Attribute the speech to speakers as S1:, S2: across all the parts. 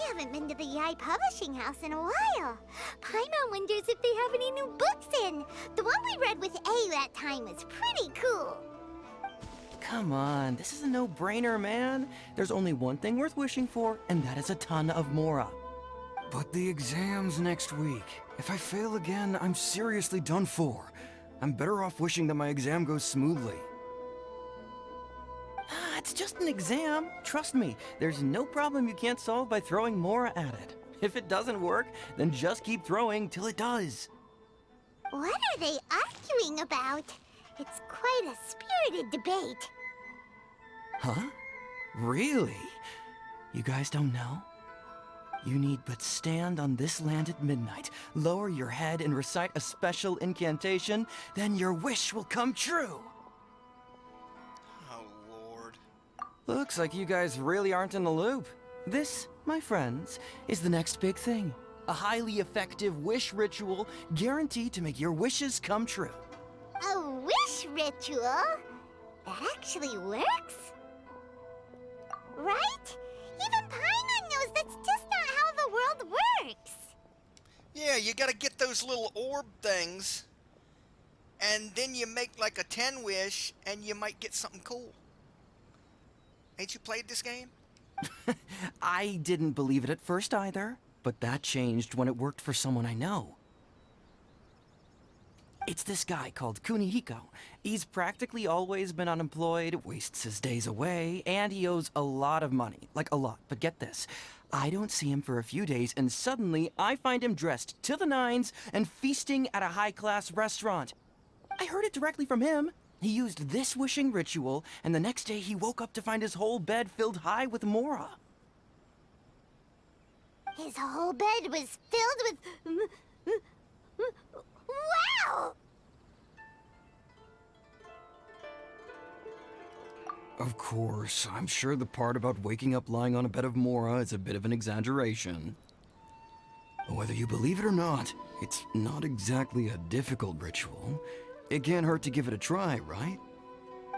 S1: haven't been to the Yai Publishing House in a while. Paimon wonders if they have any new books in. The one we read with A that time was pretty cool.
S2: Come on, this is a no-brainer, man. There's only one thing worth wishing for, and that is a ton of Mora.
S3: But the exam's next week. If I fail again, I'm seriously done for. I'm better off wishing that my exam goes smoothly.
S2: Ah, it's just an exam. Trust me, there's no problem you can't solve by throwing Mora at it. If it doesn't work, then just keep throwing till it does.
S1: What are they arguing about? It's quite a spirited debate.
S3: Huh? Really?
S2: You guys don't know? You need but stand on this land at midnight, lower your head and recite a special incantation, then your wish will come true.
S4: Oh, Lord.
S2: Looks like you guys really aren't in the loop. This, my friends, is the next big thing. A highly effective wish ritual guaranteed to make your wishes come true.
S1: A wish ritual? That actually works? Right? Even Paimon knows that's just not how the world works.
S4: Yeah, you gotta get those little orb things, and then you make like a 10 wish, and you might get something cool. Ain't you played this game?
S2: I didn't believe it at first either, but that changed when it worked for someone I know. It's this guy called Kunihiko. He's practically always been unemployed, wastes his days away, and he owes a lot of money. Like a lot, but get this. I don't see him for a few days, and suddenly I find him dressed to the nines and feasting at a high-class restaurant. I heard it directly from him. He used this wishing ritual, and the next day he woke up to find his whole bed filled high with Mora.
S1: His whole bed was filled with... Wow!
S3: Of course, I'm sure the part about waking up lying on a bed of Mora is a bit of an exaggeration. Whether you believe it or not, it's not exactly a difficult ritual. It can't hurt to give it a try, right?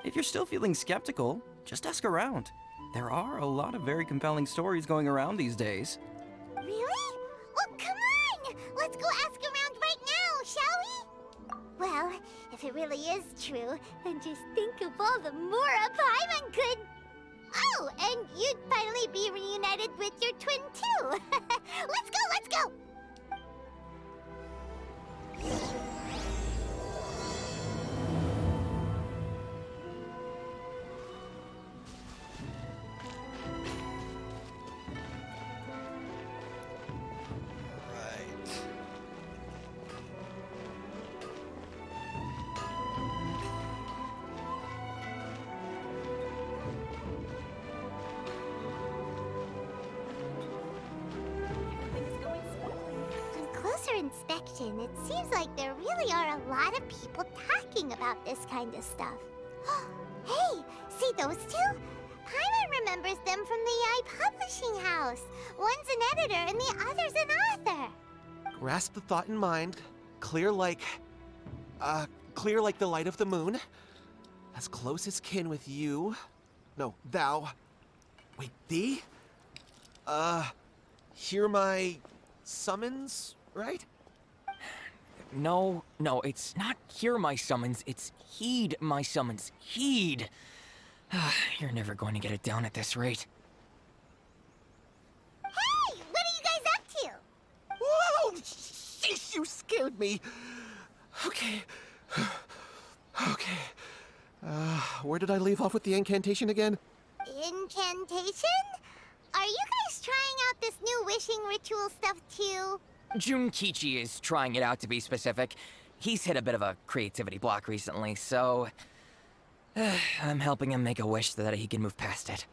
S2: If you're still feeling skeptical, just ask around. There are a lot of very compelling stories going around these days.
S1: Really? Well, come on! Let's go ask around right now, shall we? Well, if it really is true, then just think of all the Mora Paimon could... Oh, and you'd finally be reunited with your twin, too! Let's go, let's go! Inspection, it seems like there really are a lot of people talking about this kind of stuff. Hey, see those two? Paimon remembers them from the Yai Publishing House. One's an editor and the other's an author.
S5: Grasp the thought in mind. Clear like the light of the moon. As close as kin with you. No, thou. Wait, thee? Hear my summons? Right?
S6: No, it's not hear my summons, it's heed my summons. Heed! You're never going to get it down at this rate.
S1: Hey! What are you guys up to?
S5: Whoa! Sheesh, you scared me! Okay. Where did I leave off with the incantation again?
S1: Incantation? Are you guys trying out this new wishing ritual stuff too?
S6: Junkichi is trying it out, to be specific. He's hit a bit of a creativity block recently, so... I'm helping him make a wish so that he can move past it.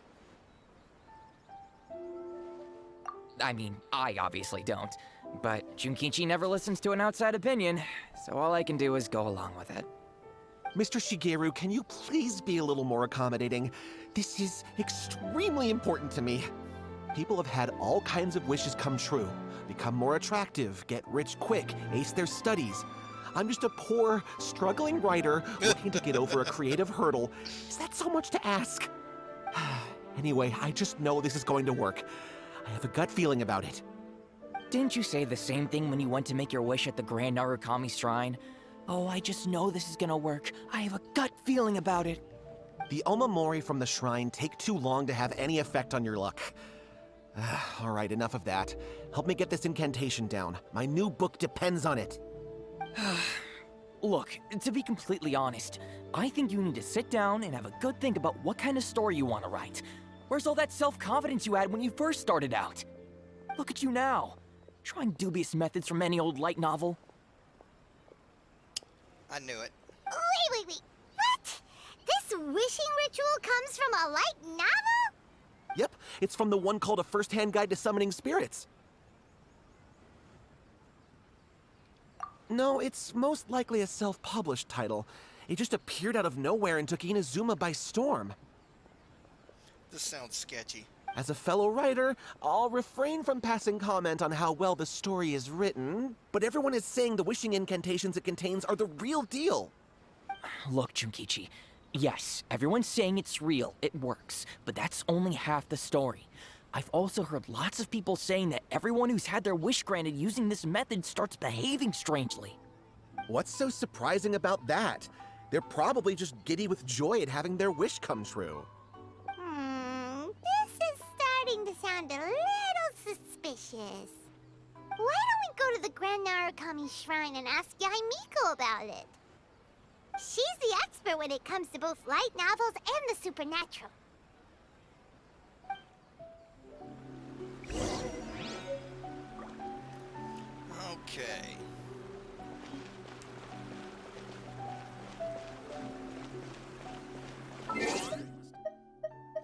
S6: I mean, I obviously don't. But Junkichi never listens to an outside opinion, so all I can do is go along with it.
S5: Mr. Shigeru, can you please be a little more accommodating? This is extremely important to me. People have had all kinds of wishes come true. Become more attractive, get rich quick, ace their studies. I'm just a poor, struggling writer looking to get over a creative hurdle. Is that so much to ask? Anyway, I just know this is going to work. I have a gut feeling about it.
S6: Didn't you say the same thing when you went to make your wish at the Grand Narukami Shrine? Oh, I just know this is gonna work. I have a gut feeling about it.
S5: The Omamori from the shrine take too long to have any effect on your luck. All right, enough of that. Help me get this incantation down. My new book depends on it.
S6: Look, to be completely honest, I think you need to sit down and have a good think about what kind of story you want to write. Where's all that self-confidence you had when you first started out? Look at you now, trying dubious methods from any old light novel.
S4: I knew it.
S1: Wait. What? This wishing ritual comes from a light novel?
S5: Yep, it's from the one called A First-Hand Guide to Summoning Spirits. No, it's most likely a self-published title. It just appeared out of nowhere and took Inazuma by storm.
S4: This sounds sketchy.
S5: As a fellow writer, I'll refrain from passing comment on how well the story is written, but everyone is saying the wishing incantations it contains are the real deal.
S6: Look, Junkichi, yes, everyone's saying it's real, it works, but that's only half the story. I've also heard lots of people saying that everyone who's had their wish granted using this method starts behaving strangely.
S5: What's so surprising about that? They're probably just giddy with joy at having their wish come true.
S1: This is starting to sound a little suspicious. Why don't we go to the Grand Narukami Shrine and ask Yaimiko about it? She's the expert when it comes to both light novels and the supernatural.
S4: Okay.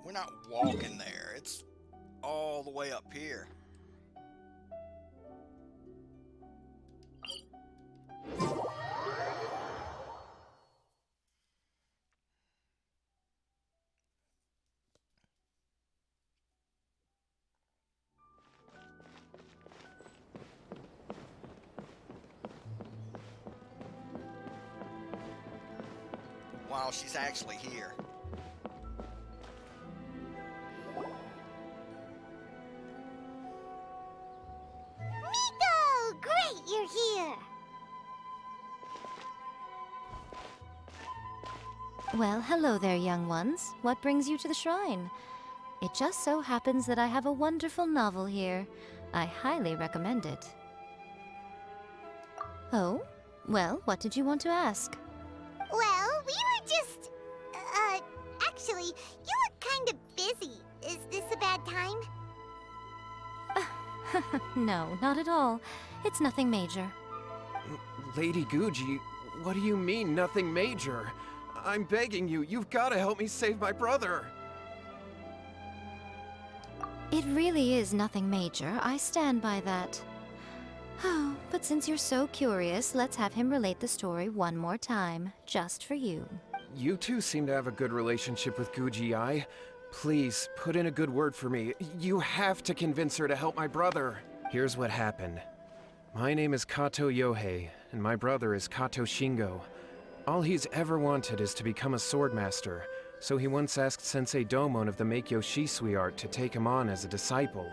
S4: We're not walking there. It's all the way up here. Wow, she's actually here.
S1: Miko! Great, you're here!
S7: Well, hello there, young ones. What brings you to the shrine? It just so happens that I have a wonderful novel here. I highly recommend it. Oh? Well, what did you want to ask?
S1: Well, we were just... actually, you look kind of busy. Is this a bad time?
S7: No, not at all. It's nothing major.
S3: Lady Guji, what do you mean, nothing major? I'm begging you, you've got to help me save my brother.
S7: It really is nothing major. I stand by that. Oh, but since you're so curious, let's have him relate the story one more time, just for you.
S3: You two seem to have a good relationship with Guji-ai. Please, put in a good word for me. You have to convince her to help my brother. Here's what happened. My name is Kato Yohei, and my brother is Kato Shingo. All he's ever wanted is to become a swordmaster, so he once asked Sensei Domon of the Meikyo Shisui art to take him on as a disciple.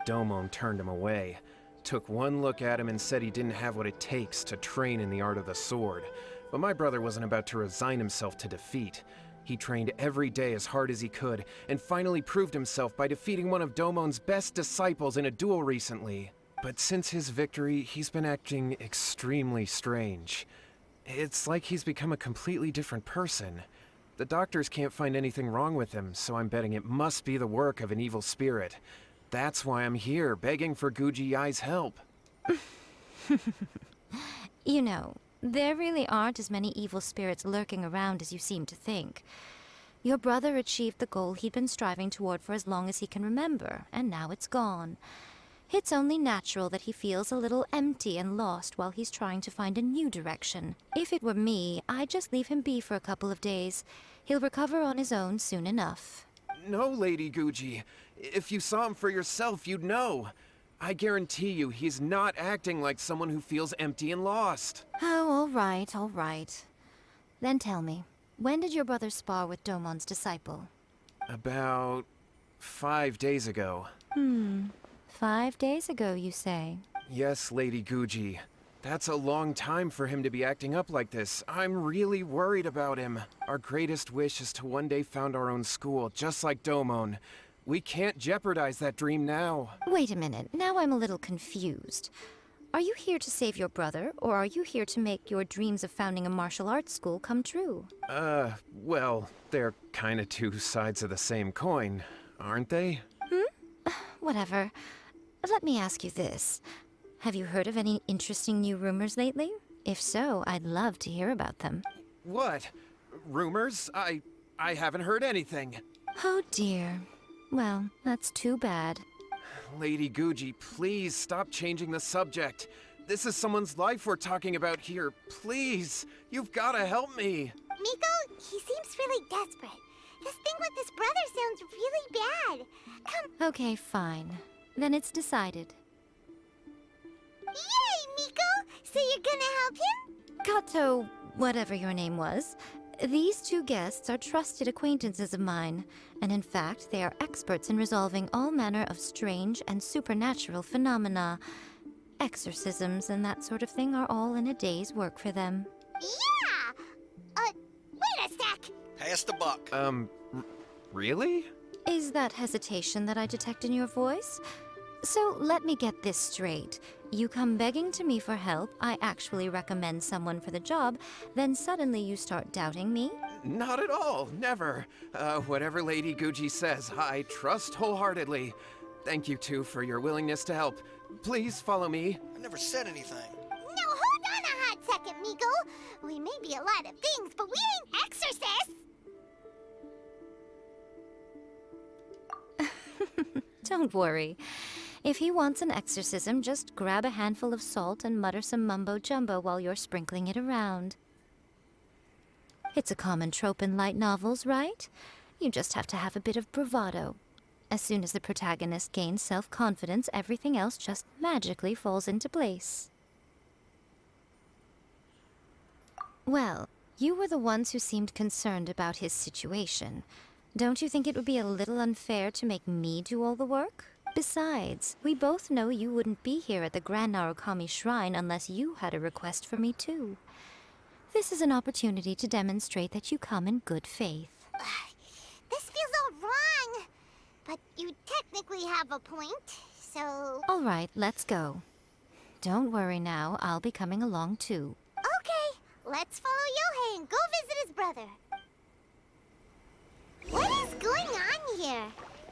S3: Domon turned him away, took one look at him and said he didn't have what it takes to train in the art of the sword. But my brother wasn't about to resign himself to defeat. He trained every day as hard as he could, and finally proved himself by defeating one of Domon's best disciples in a duel recently. But since his victory, he's been acting extremely strange. It's like he's become a completely different person. The doctors can't find anything wrong with him, so I'm betting it must be the work of an evil spirit. That's why I'm here, begging for Guji-ai's help.
S7: You know, there really aren't as many evil spirits lurking around as you seem to think. Your brother achieved the goal he'd been striving toward for as long as he can remember, and now it's gone. It's only natural that he feels a little empty and lost while he's trying to find a new direction. If it were me, I'd just leave him be for a couple of days. He'll recover on his own soon enough.
S3: No, Lady Guji. If you saw him for yourself, you'd know. I guarantee you, he's not acting like someone who feels empty and lost.
S7: Oh, all right. Then tell me, when did your brother spar with Domon's disciple?
S3: About 5 days ago.
S7: 5 days ago, you say?
S8: Yes, Lady Guji. That's a long time for him to be acting up like this. I'm really worried about him. Our greatest wish is to one day found our own school, just like Domon. We can't jeopardize that dream now.
S7: Wait a minute, now I'm a little confused. Are you here to save your brother, or are you here to make your dreams of founding a martial arts school come true?
S8: Well, they're kinda two sides of the same coin, aren't they?
S7: Whatever. Let me ask you this. Have you heard of any interesting new rumors lately? If so, I'd love to hear about them.
S8: What? Rumors? I haven't heard anything.
S7: Oh dear. Well, that's too bad.
S8: Lady Guji, please stop changing the subject. This is someone's life we're talking about here. Please, you've gotta help me.
S1: Miko, he seems really desperate. His thing with his brother sounds really bad. Come.
S7: Okay, fine. Then it's decided.
S1: Yay, Miko! So you're gonna help him?
S7: Kato, whatever your name was, these two guests are trusted acquaintances of mine, and in fact, they are experts in resolving all manner of strange and supernatural phenomena. Exorcisms and that sort of thing are all in a day's work for them.
S1: Yeah! Wait a sec!
S4: Pass the buck.
S8: Really?
S7: Is that hesitation that I detect in your voice? So let me get this straight. You come begging to me for help, I actually recommend someone for the job, then suddenly you start doubting me?
S8: Not at all, never. Whatever Lady Guji says, I trust wholeheartedly. Thank you two for your willingness to help. Please follow me.
S4: I never said anything.
S1: No, hold on a hot second, Miko. We may be a lot of things, but we ain't exorcists!
S7: Don't worry. If he wants an exorcism, just grab a handful of salt and mutter some mumbo-jumbo while you're sprinkling it around. It's a common trope in light novels, right? You just have to have a bit of bravado. As soon as the protagonist gains self-confidence, everything else just magically falls into place. Well, you were the ones who seemed concerned about his situation. Don't you think it would be a little unfair to make me do all the work? Besides, we both know you wouldn't be here at the Grand Narukami Shrine unless you had a request for me too. This is an opportunity to demonstrate that you come in good faith.
S1: This feels all wrong. But you technically have a point, so...
S7: All right, let's go. Don't worry now, I'll be coming along too.
S1: Okay, let's follow Yohei and go visit his brother. What is going on here?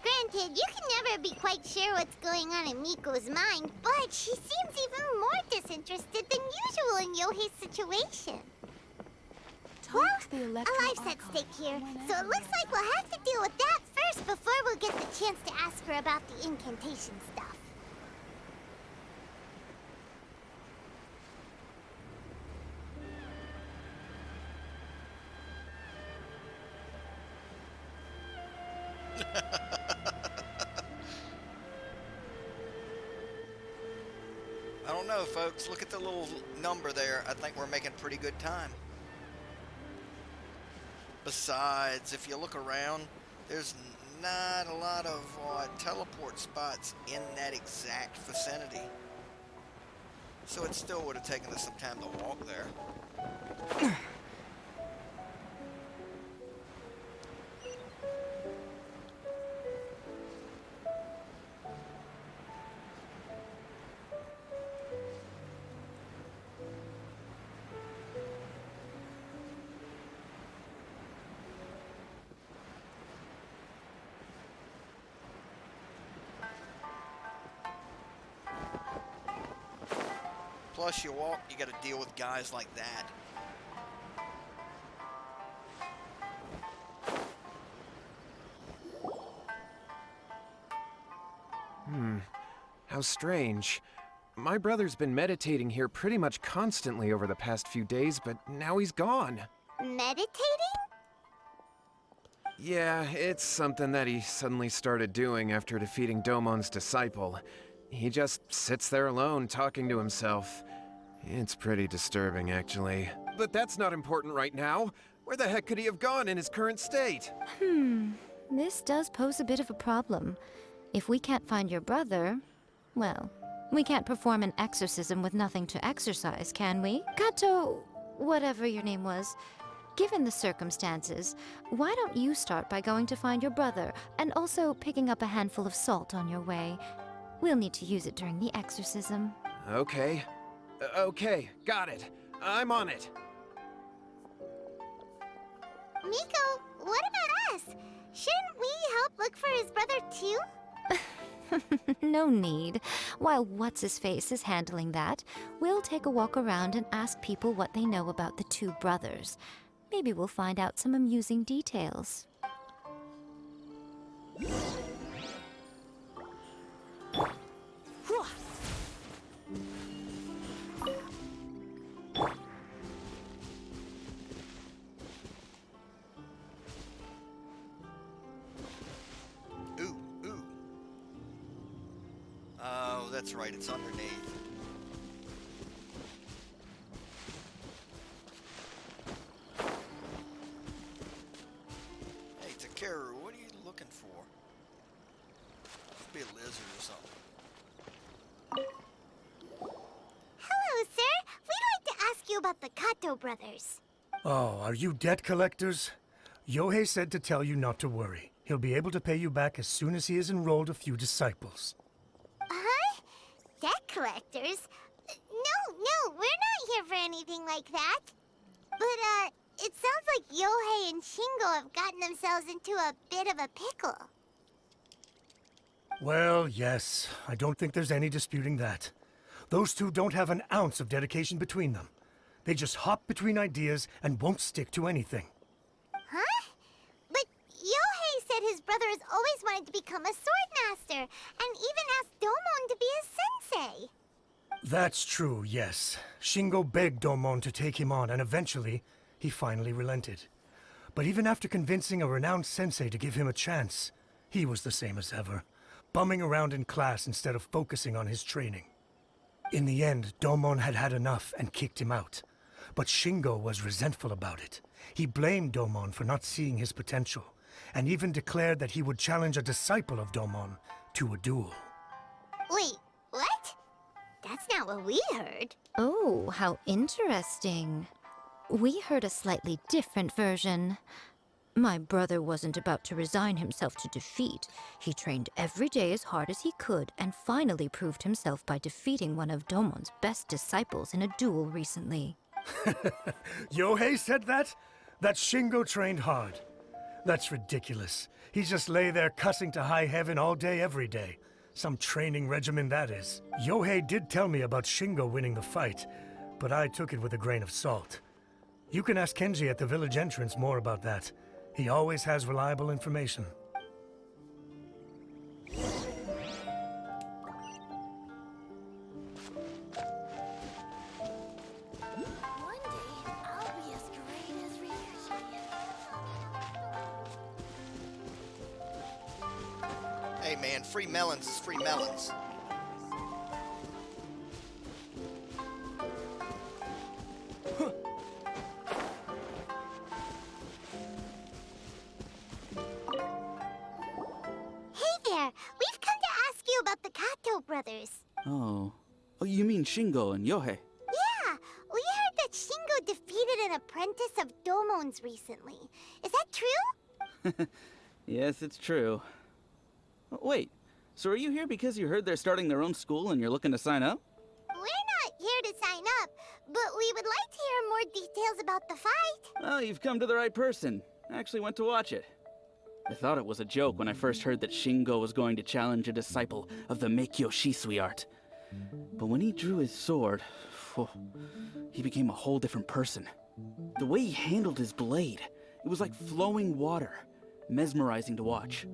S1: Granted, you can never be quite sure what's going on in Miko's mind, but she seems even more disinterested than usual in Yohei's situation. Well, a life's at stake here, so it looks like we'll have to deal with that first before we'll get the chance to ask her about the incantation stuff.
S4: I don't know, folks. Look at the little number there. I think we're making pretty good time. Besides, if you look around, there's not a lot of teleport spots in that exact vicinity. So it still would have taken us some time to walk there. Plus, you walk, you gotta deal with guys like that.
S8: How strange. My brother's been meditating here pretty much constantly over the past few days, but now he's gone.
S1: Meditating?
S8: Yeah, it's something that he suddenly started doing after defeating Domon's disciple. He just sits there alone, talking to himself. It's pretty disturbing, actually. But that's not important right now. Where the heck could he have gone in his current state?
S7: This does pose a bit of a problem. If we can't find your brother, Well, we can't perform an exorcism with nothing to exorcise, can we? Kato, whatever your name was, given the circumstances, why don't you start by going to find your brother and also picking up a handful of salt on your way? We'll need to use it during the exorcism.
S8: Okay. Okay, got it. I'm on it.
S1: Miko, what about us? Shouldn't we help look for his brother too?
S7: No need. While What's-His-Face is handling that, we'll take a walk around and ask people what they know about the two brothers. Maybe we'll find out some amusing details.
S4: Ooh, ooh. Oh, that's right, it's underneath. Hey, Takeru, what are you looking for? Must be a lizard or something.
S1: Hello, sir. We'd like to ask you about the Kato brothers.
S9: Oh, are you debt collectors? Yohei said to tell you not to worry. He'll be able to pay you back as soon as he has enrolled a few disciples.
S1: Huh? Debt collectors? No, we're not here for anything like that. But, it sounds like Yohei and Shingo have gotten themselves into a bit of a pickle.
S9: Well, yes, I don't think there's any disputing that. Those two don't have an ounce of dedication between them. They just hop between ideas and won't stick to anything.
S1: Huh? But Yohei said his brother has always wanted to become a sword master, and even asked Domon to be his sensei.
S9: That's true, yes. Shingo begged Domon to take him on, and eventually, he finally relented. But even after convincing a renowned sensei to give him a chance, he was the same as ever, bumming around in class instead of focusing on his training. In the end, Domon had had enough and kicked him out. But Shingo was resentful about it. He blamed Domon for not seeing his potential, and even declared that he would challenge a disciple of Domon to a duel.
S1: Wait, what? That's not what we heard.
S7: Oh, how interesting. We heard a slightly different version. My brother wasn't about to resign himself to defeat. He trained every day as hard as he could and finally proved himself by defeating one of Domon's best disciples in a duel recently.
S9: Yohei said that? That Shingo trained hard. That's ridiculous. He just lay there cussing to high heaven all day, every day. Some training regimen, that is. Yohei did tell me about Shingo winning the fight, but I took it with a grain of salt. You can ask Kenji at the village entrance more about that. He always has reliable information.
S1: One day, I'll be as great as Ryuji.
S4: Hey man, free melons is free melons.
S1: Hey there, we've come to ask you about the Kato brothers.
S10: Oh, you mean Shingo and Yohei?
S1: Yeah, we heard that Shingo defeated an apprentice of Domon's recently. Is that true?
S10: Yes, it's true. Wait, so are you here because you heard they're starting their own school and you're looking to sign up?
S1: We're not here to sign up, but we would like to hear more details about the fight.
S10: Well, you've come to the right person. I actually went to watch it. I thought it was a joke when I first heard that Shingo was going to challenge a disciple of the Meikyo Shisui art. But when he drew his sword, he became a whole different person. The way he handled his blade, it was like flowing water, mesmerizing to watch.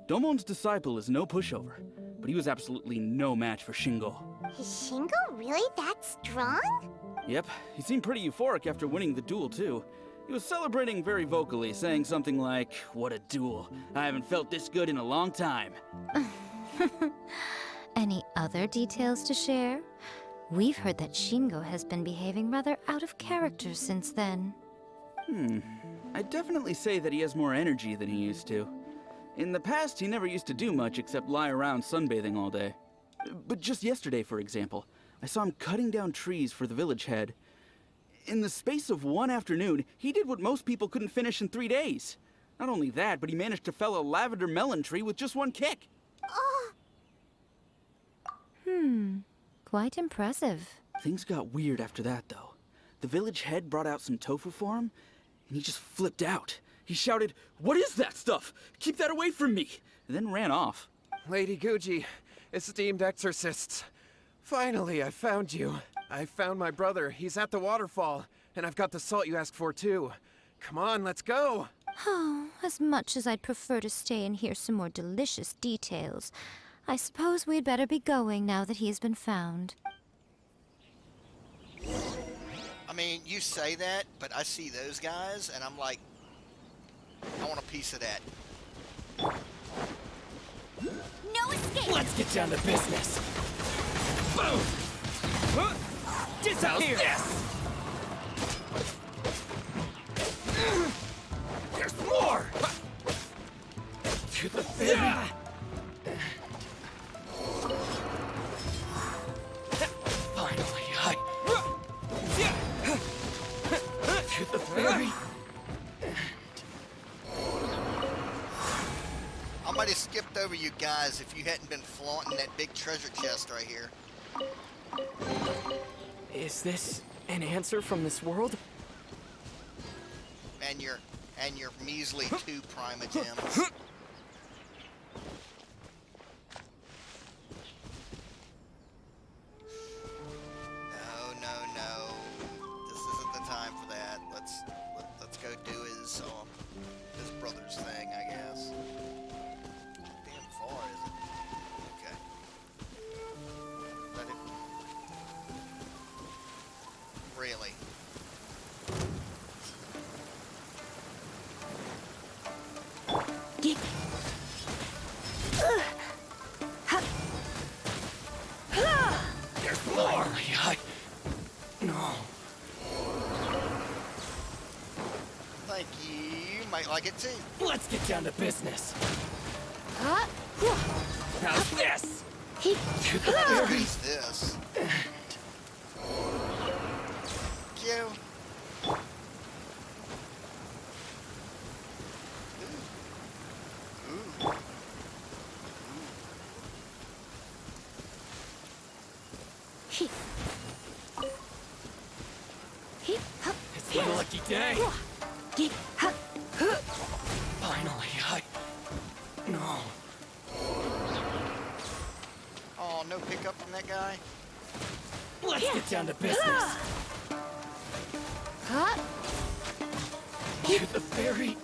S10: Domon's disciple is no pushover, but he was absolutely no match for Shingo.
S1: Is Shingo really that strong?
S10: Yep, he seemed pretty euphoric after winning the duel, too. He was celebrating very vocally, saying something like, "What a duel. I haven't felt this good in a long time."
S7: Any other details to share? We've heard that Shingo has been behaving rather out of character since then.
S10: I'd definitely say that he has more energy than he used to. In the past, he never used to do much except lie around sunbathing all day. But just yesterday, for example, I saw him cutting down trees for the village head. In the space of one afternoon, he did what most people couldn't finish in 3 days. Not only that, but he managed to fell a lavender melon tree with just one kick.
S7: Quite impressive.
S10: Things got weird after that, though. The village head brought out some tofu for him, and he just flipped out. He shouted, "What is that stuff? Keep that away from me!" and then ran off.
S8: Lady Guji, esteemed exorcists. Finally, I found you. I found my brother. He's at the waterfall, and I've got the salt you asked for, too. Come on, let's go.
S7: Oh, as much as I'd prefer to stay and hear some more delicious details, I suppose we'd better be going now that he has been found.
S4: I mean, you say that, but I see those guys, and I'm like, I want a piece of that.
S1: No escape!
S6: Let's get down to business. Boom! Disappear! There's more! To the fairy! Finally, to the fairy!
S4: I might have skipped over you guys if you hadn't been flaunting that big treasure chest right here.
S6: Is this an answer from this world?
S4: And your measly 2 primogems. No. This isn't the time for that. Let's go do his brother's thing, I guess. Damn far, is it? Okay. Let it. Really?
S6: There's more!
S3: No.
S4: Thank you. You might like it too.
S6: Let's get down to business. How's this? To the fairy!
S4: What's this? You. Ooh.
S6: It's my lucky day. Finally,
S3: No.
S4: Oh, no pickup from that guy?
S6: let's get down to business. To the fairy!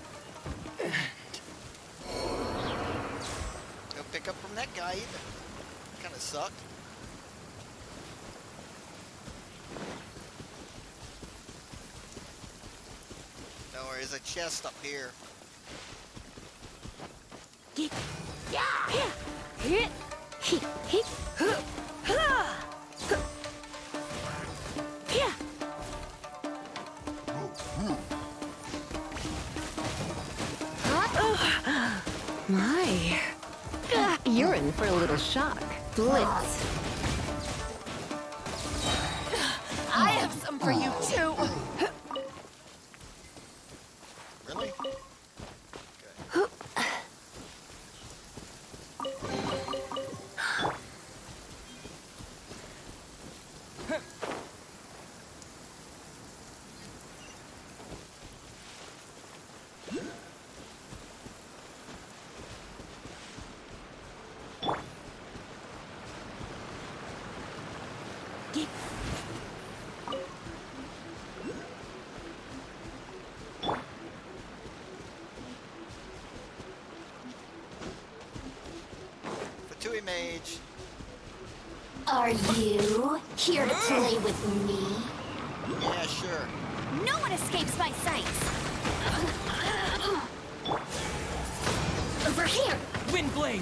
S4: No pickup from that guy either. Kinda sucked. No, there's a chest up here.
S11: My. You're in for a little shock. Blitz.
S1: I have some for you too!
S4: Really? Fatui Mage.
S1: Are you here to play with me?
S4: Yeah, sure.
S1: No one escapes my sights! Over here!
S6: Windblade!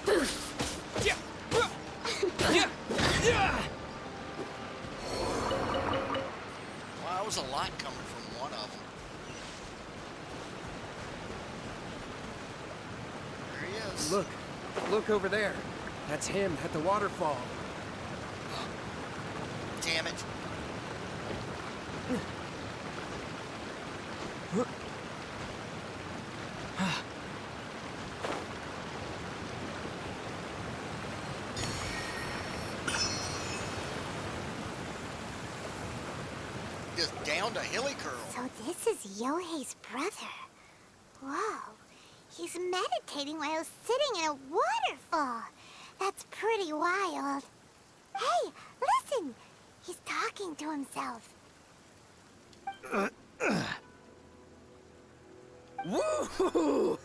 S1: Boof!
S4: Wow, that was a lot coming from one of them. There he is.
S8: Look over there. That's him at the waterfall.
S4: Damn it. Just down to hilly curl.
S1: So this is Yohei's brother. Whoa. He's meditating while sitting in a waterfall. That's pretty wild. Hey, listen! He's talking to himself.
S3: Woohoo!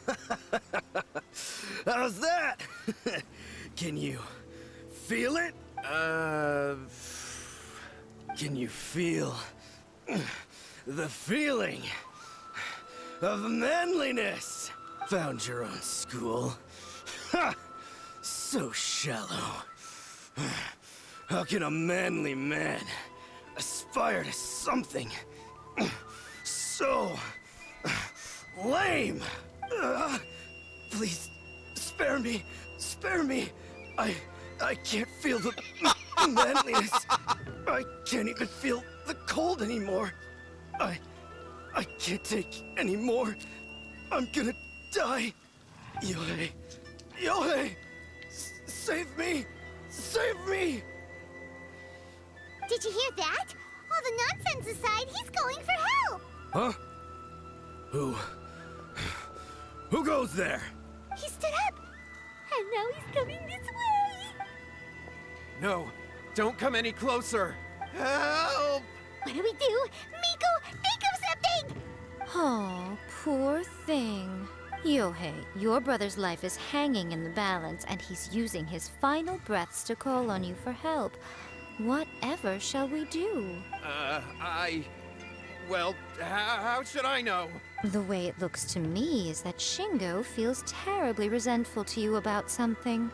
S3: How's that? Can you feel it? Can you feel the feeling of manliness? Found your own school. Ha! So shallow. How can a manly man aspire to something so lame? Please, spare me. Spare me. I can't feel the manliness. I can't even feel the cold anymore. I can't take any more. I'm gonna die. Yohei. Yohei! Save me! Save me!
S1: Did you hear that? All the nonsense aside, he's going for help!
S3: Huh? Who goes there?
S1: He stood up! And now he's coming this way!
S8: No, don't come any closer. Help!
S1: What do we do? Miko, think of something!
S7: Oh, poor thing. Yohei, your brother's life is hanging in the balance, and he's using his final breaths to call on you for help. Whatever shall we do?
S8: Well, how should I know?
S7: The way it looks to me is that Shingo feels terribly resentful to you about something.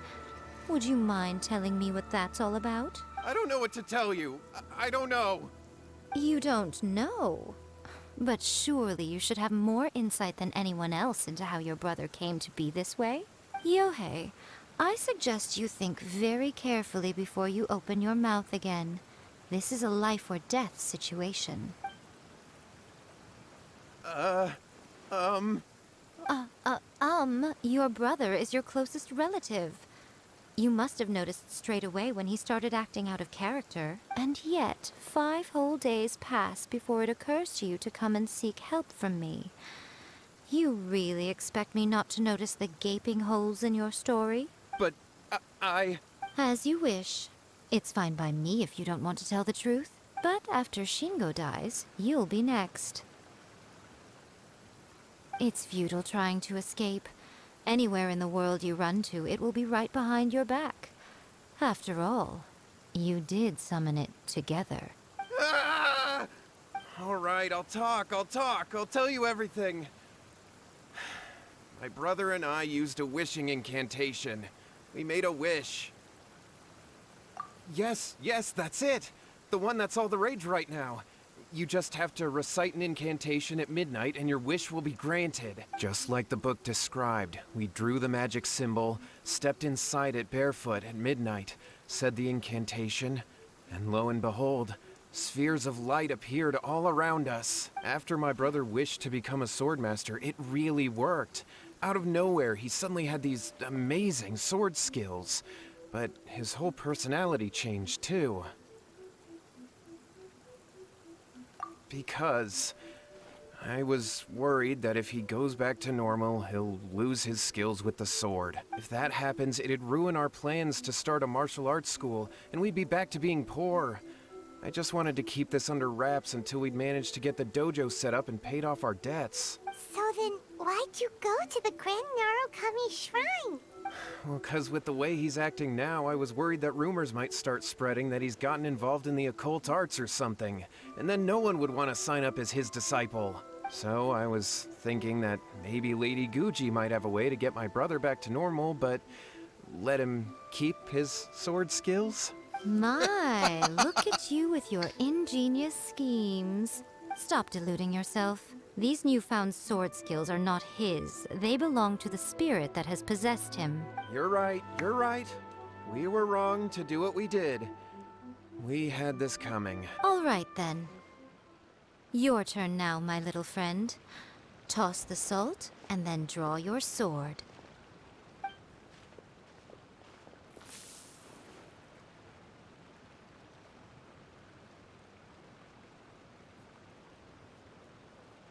S7: Would you mind telling me what that's all about?
S8: I don't know what to tell you. I don't know.
S7: You don't know? But surely you should have more insight than anyone else into how your brother came to be this way? Yohei, I suggest you think very carefully before you open your mouth again. This is a life or death situation. Your brother is your closest relative. You must have noticed straight away when he started acting out of character. And yet, 5 whole days pass before it occurs to you to come and seek help from me. You really expect me not to notice the gaping holes in your story?
S8: But I...
S7: As you wish. It's fine by me if you don't want to tell the truth. But after Shingo dies, you'll be next. It's futile trying to escape. Anywhere in the world you run to, it will be right behind your back. After all, you did summon it together.
S8: Ah! All right, I'll talk. I'll tell you everything. My brother and I used a wishing incantation. We made a wish. Yes, that's it. The one that's all the rage right now. You just have to recite an incantation at midnight and your wish will be granted. Just like the book described, we drew the magic symbol, stepped inside it barefoot at midnight, said the incantation, and lo and behold, spheres of light appeared all around us. After my brother wished to become a swordmaster, it really worked. Out of nowhere, he suddenly had these amazing sword skills. But his whole personality changed too. Because I was worried that if he goes back to normal, he'll lose his skills with the sword. If that happens, it'd ruin our plans to start a martial arts school, and we'd be back to being poor. I just wanted to keep this under wraps until we'd managed to get the dojo set up and paid off our debts.
S1: So then, why'd you go to the Grand Narukami Shrine?
S8: Well, 'cause with the way he's acting now, I was worried that rumors might start spreading that he's gotten involved in the occult arts or something, and then no one would want to sign up as his disciple. So I was thinking that maybe Lady Guji might have a way to get my brother back to normal, but let him keep his sword skills?
S7: My, look at you with your ingenious schemes. Stop deluding yourself. These newfound sword skills are not his. They belong to the spirit that has possessed him.
S8: You're right. We were wrong to do what we did. We had this coming.
S7: All right, then. Your turn now, my little friend. Toss the salt, and then draw your sword.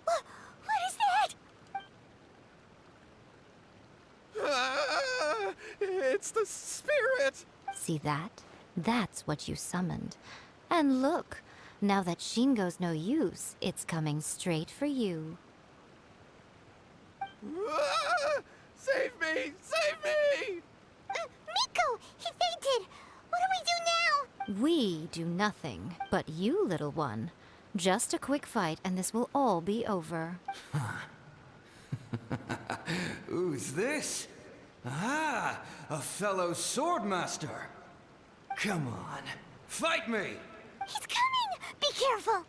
S1: What is that?
S8: Ah, it's the spirit!
S7: See that? That's what you summoned. And look, now that Shingo's no use, it's coming straight for you.
S8: Ah, save me! Save me!
S1: Miko! He fainted! What do we do now?
S7: We do nothing, but you, little one. Just a quick fight, and this will all be over.
S3: Who's this? Ah, a fellow swordmaster. Come on, fight me!
S1: He's coming! Be careful!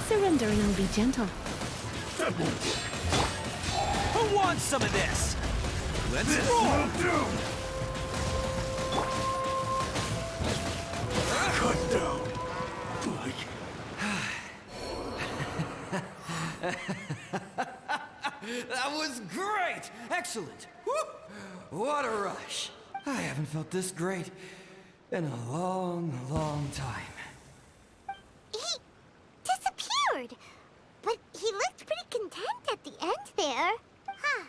S11: Surrender and I'll be gentle.
S2: Who wants some of this? Let's roll!
S9: Cut down.
S3: That was great! Excellent! Woo! What a rush! I haven't felt this great in a long, long time.
S1: He disappeared! But he looked pretty content at the end there. Huh.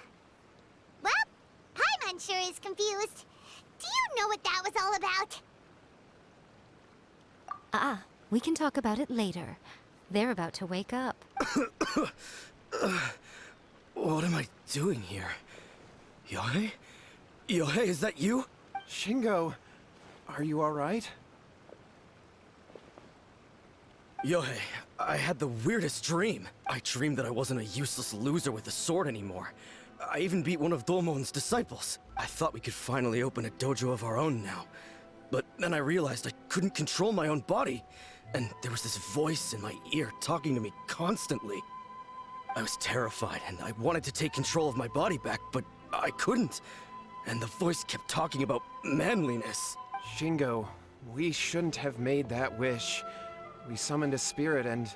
S1: Well, Paimon sure is confused. Do you know what that was all about?
S7: We can talk about it later. They're about to wake up.
S12: What am I doing here? Yohei? Yohei, is that you?
S5: Shingo, are you alright?
S12: Yohei, I had the weirdest dream. I dreamed that I wasn't a useless loser with a sword anymore. I even beat one of Domon's disciples. I thought we could finally open a dojo of our own now. But then I realized I couldn't control my own body. And there was this voice in my ear talking to me constantly. I was terrified and I wanted to take control of my body back, but I couldn't. And the voice kept talking about manliness.
S8: Shingo, we shouldn't have made that wish. We summoned a spirit and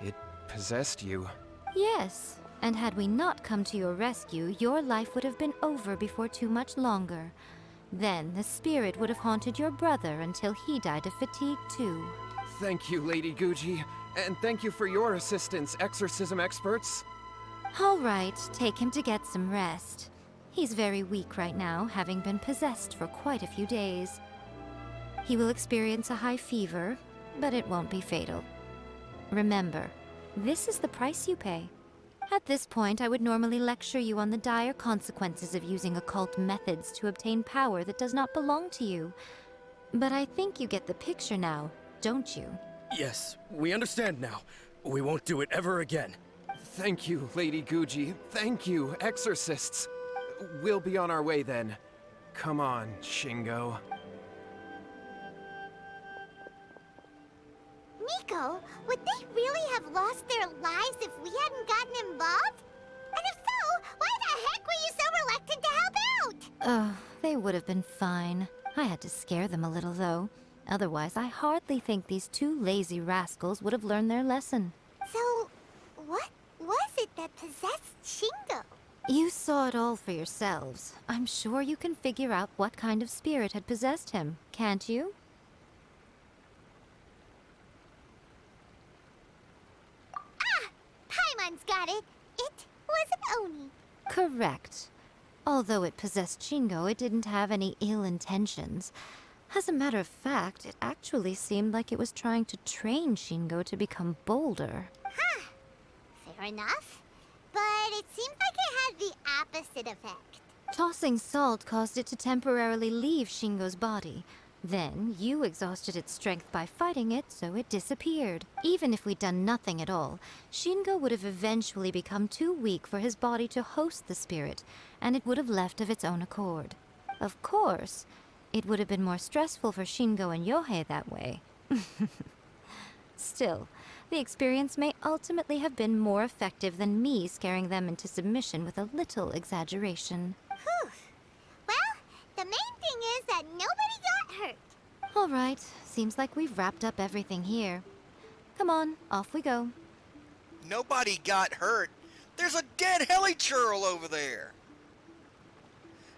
S8: it possessed you.
S7: Yes, and had we not come to your rescue, your life would have been over before too much longer. Then the spirit would have haunted your brother until he died of fatigue too.
S8: Thank you, Lady Guji, and thank you for your assistance, exorcism experts.
S7: All right, take him to get some rest. He's very weak right now, having been possessed for quite a few days. He will experience a high fever, but it won't be fatal. Remember, this is the price you pay. At this point, I would normally lecture you on the dire consequences of using occult methods to obtain power that does not belong to you. But I think you get the picture now, don't you?
S12: Yes, we understand now. We won't do it ever again.
S8: Thank you, Lady Guji. Thank you, exorcists. We'll be on our way then. Come on, Shingo.
S1: Miko, would they really have lost their lives if we hadn't gotten involved? And if so, why the heck were you so reluctant to help out?
S7: Oh, they would have been fine. I had to scare them a little, though. Otherwise, I hardly think these two lazy rascals would have learned their lesson.
S1: So, what was it that possessed Shingo?
S7: You saw it all for yourselves. I'm sure you can figure out what kind of spirit had possessed him, can't you?
S1: Paimon's got it. It was an Oni.
S7: Correct. Although it possessed Shingo, it didn't have any ill intentions. As a matter of fact, it actually seemed like it was trying to train Shingo to become bolder.
S1: Huh. Fair enough. But it seemed like it had the opposite effect.
S7: Tossing salt caused it to temporarily leave Shingo's body. Then, you exhausted its strength by fighting it, so it disappeared. Even if we'd done nothing at all, Shingo would have eventually become too weak for his body to host the spirit, and it would have left of its own accord. Of course, it would have been more stressful for Shingo and Yohei that way. Still, the experience may ultimately have been more effective than me scaring them into submission with a little exaggeration.
S1: Whew. Well, the main thing is that nobody got hurt.
S7: All right, seems like we've wrapped up everything here. Come on, off we go.
S4: Nobody got hurt. There's a dead helichurl over there.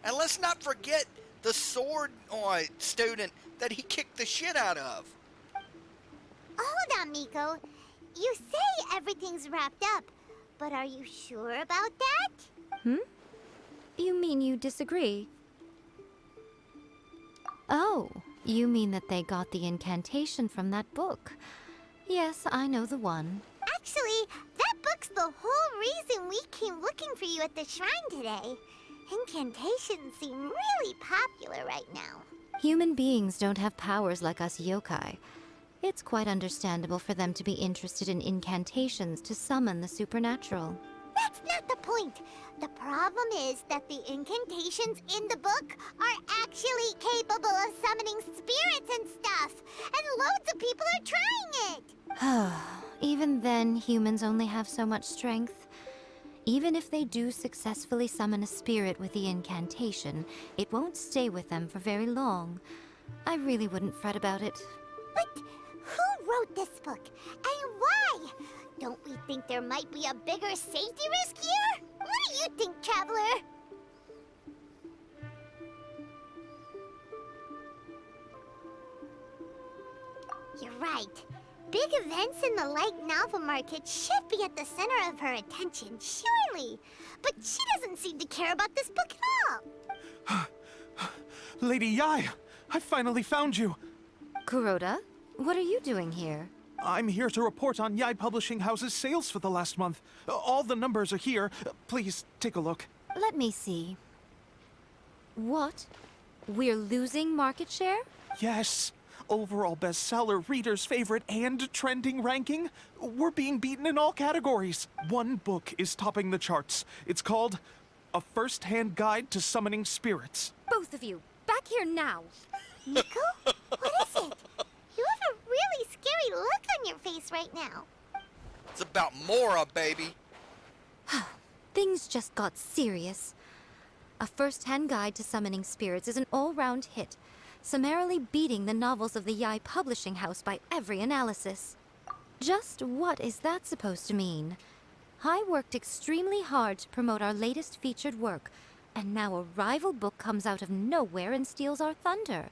S4: And let's not forget the sword student that he kicked the shit out of.
S1: Hold on, Miko. You say everything's wrapped up, but are you sure about that?
S7: You mean you disagree? Oh, you mean that they got the incantation from that book. Yes, I know the one.
S1: Actually, that book's the whole reason we came looking for you at the shrine today. Incantations seem really popular right now.
S7: Human beings don't have powers like us yokai. It's quite understandable for them to be interested in incantations to summon the supernatural.
S1: That's not the point. The problem is that the incantations in the book are actually capable of summoning spirits and stuff. And loads of people are trying it.
S7: Even then, humans only have so much strength. Even if they do successfully summon a spirit with the incantation, it won't stay with them for very long. I really wouldn't fret about it.
S1: But who wrote this book? And why? Don't we think there might be a bigger safety risk here? What do you think, Traveler? You're right. Big events in the light novel market should be at the center of her attention, surely. But she doesn't seem to care about this book at all.
S5: Lady Yai, I finally found you.
S7: Kuroda, what are you doing here?
S5: I'm here to report on Yai Publishing House's sales for the last month. All the numbers are here. Please, take a look.
S7: Let me see. What? We're losing market share?
S5: Yes. Overall bestseller, reader's favorite, and trending ranking. We're being beaten in all categories. One book is topping the charts. It's called A First-Hand Guide to Summoning Spirits.
S7: Both of you, back here now.
S1: Miko? What is it? You have a really scary look on your face right now.
S4: It's about Mora, baby.
S7: Things just got serious. A First-Hand Guide to Summoning Spirits is an all-round hit, summarily beating the novels of the Yai Publishing House by every analysis. Just what is that supposed to mean? I worked extremely hard to promote our latest featured work, and now a rival book comes out of nowhere and steals our thunder.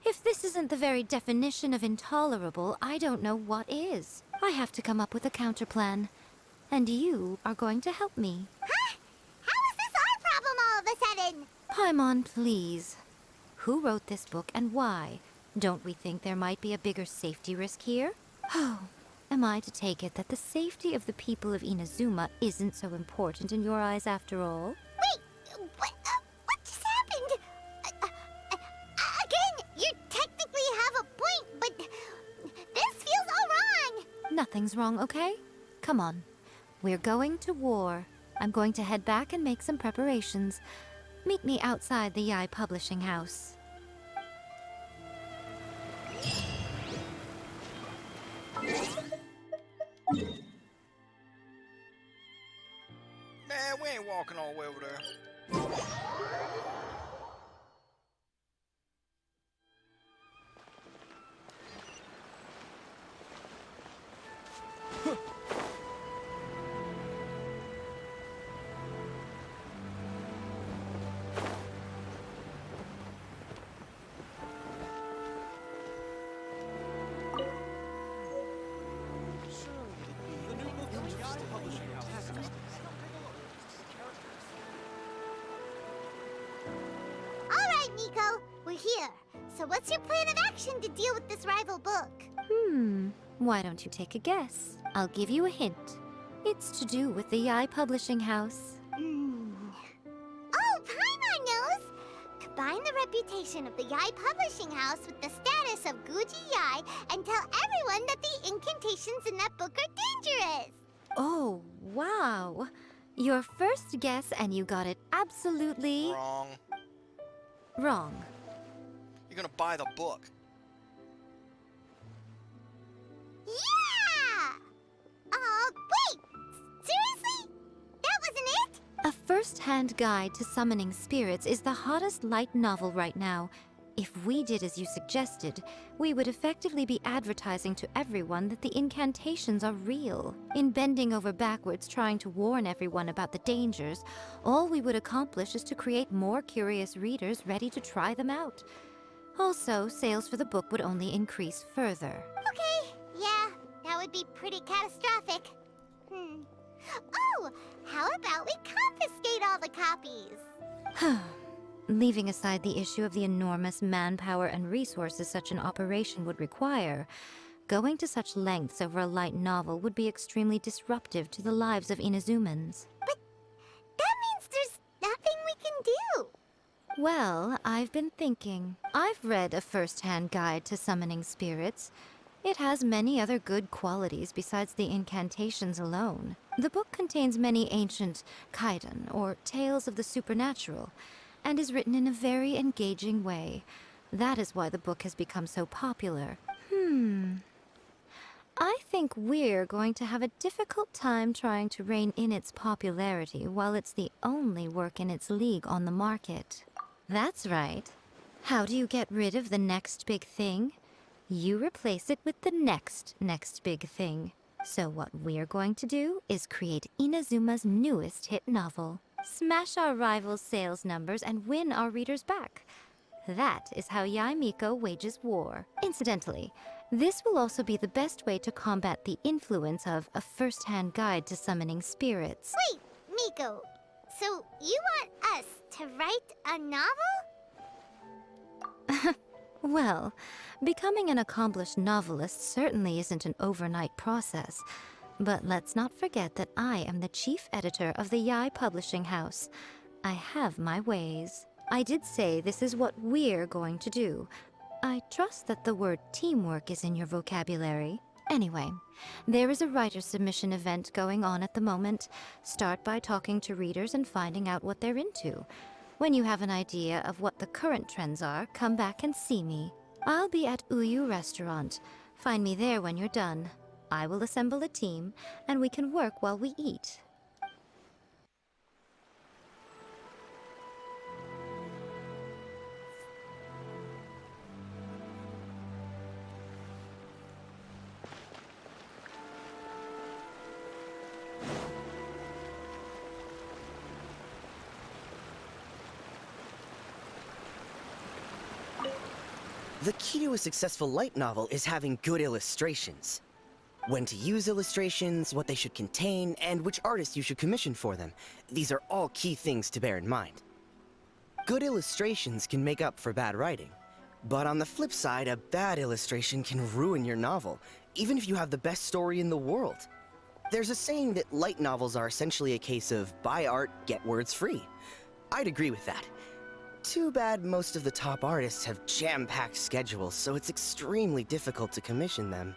S7: If this isn't the very definition of intolerable, I don't know what is. I have to come up with a counterplan, and you are going to help me.
S1: Huh? How is this our problem all of a sudden?
S7: Paimon, please. Who wrote this book and why? Don't we think there might be a bigger safety risk here? Oh, am I to take it that the safety of the people of Inazuma isn't so important in your eyes after all?
S1: Wait, what just happened? Again, you technically have a point, but this feels all wrong.
S7: Nothing's wrong, okay? Come on. We're going to war. I'm going to head back and make some preparations. Meet me outside the Yai Publishing House.
S4: Man, we ain't walking all the way over there.
S1: All right, Miko, we're here. So what's your plan of action to deal with this rival book?
S7: Why don't you take a guess? I'll give you a hint. It's to do with the Yai Publishing House.
S1: Oh, Paimon knows! Combine the reputation of the Yai Publishing House with the status of Guji Yai and tell everyone that the incantations in that book are dangerous!
S7: Oh, wow. Your first guess and you got it absolutely
S4: Wrong.
S7: wrong.
S4: You're gonna buy the book.
S1: Yeah!
S7: First-Hand Guide to Summoning Spirits is the hottest light novel right now. If we did as you suggested, we would effectively be advertising to everyone that the incantations are real. In bending over backwards trying to warn everyone about the dangers, all we would accomplish is to create more curious readers ready to try them out. Also, sales for the book would only increase further.
S1: Okay, yeah, that would be pretty catastrophic. Oh, how about we confiscate all the copies?
S7: Leaving aside the issue of the enormous manpower and resources such an operation would require, going to such lengths over a light novel would be extremely disruptive to the lives of Inazumans.
S1: But that means there's nothing we can do.
S7: Well, I've been thinking. I've read A First-Hand Guide to Summoning Spirits. It has many other good qualities besides the incantations alone. The book contains many ancient kaidan, or tales of the supernatural, and is written in a very engaging way. That is why the book has become so popular. I think we're going to have a difficult time trying to rein in its popularity while it's the only work in its league on the market. That's right. How do you get rid of the next big thing? You replace it with the next big thing. So what we're going to do is create Inazuma's newest hit novel. Smash our rivals' sales numbers and win our readers back. That is how Yae Miko wages war. Incidentally, this will also be the best way to combat the influence of A First-Hand Guide to Summoning Spirits.
S1: Wait, Miko, so you want us to write a novel?
S7: Well, becoming an accomplished novelist certainly isn't an overnight process. But let's not forget that I am the chief editor of the Yae Publishing House. I have my ways. I did say this is what we're going to do. I trust that the word teamwork is in your vocabulary. Anyway, there is a writer's submission event going on at the moment. Start by talking to readers and finding out what they're into. When you have an idea of what the current trends are, come back and see me. I'll be at Uyu Restaurant. Find me there when you're done. I will assemble a team, and we can work while we eat.
S12: The key to a successful light novel is having good illustrations. When to use illustrations, what they should contain, and which artist you should commission for them. These are all key things to bear in mind. Good illustrations can make up for bad writing. But on the flip side, a bad illustration can ruin your novel, even if you have the best story in the world. There's a saying that light novels are essentially a case of buy art, get words free. I'd agree with that. Too bad most of the top artists have jam-packed schedules, so it's extremely difficult to commission them.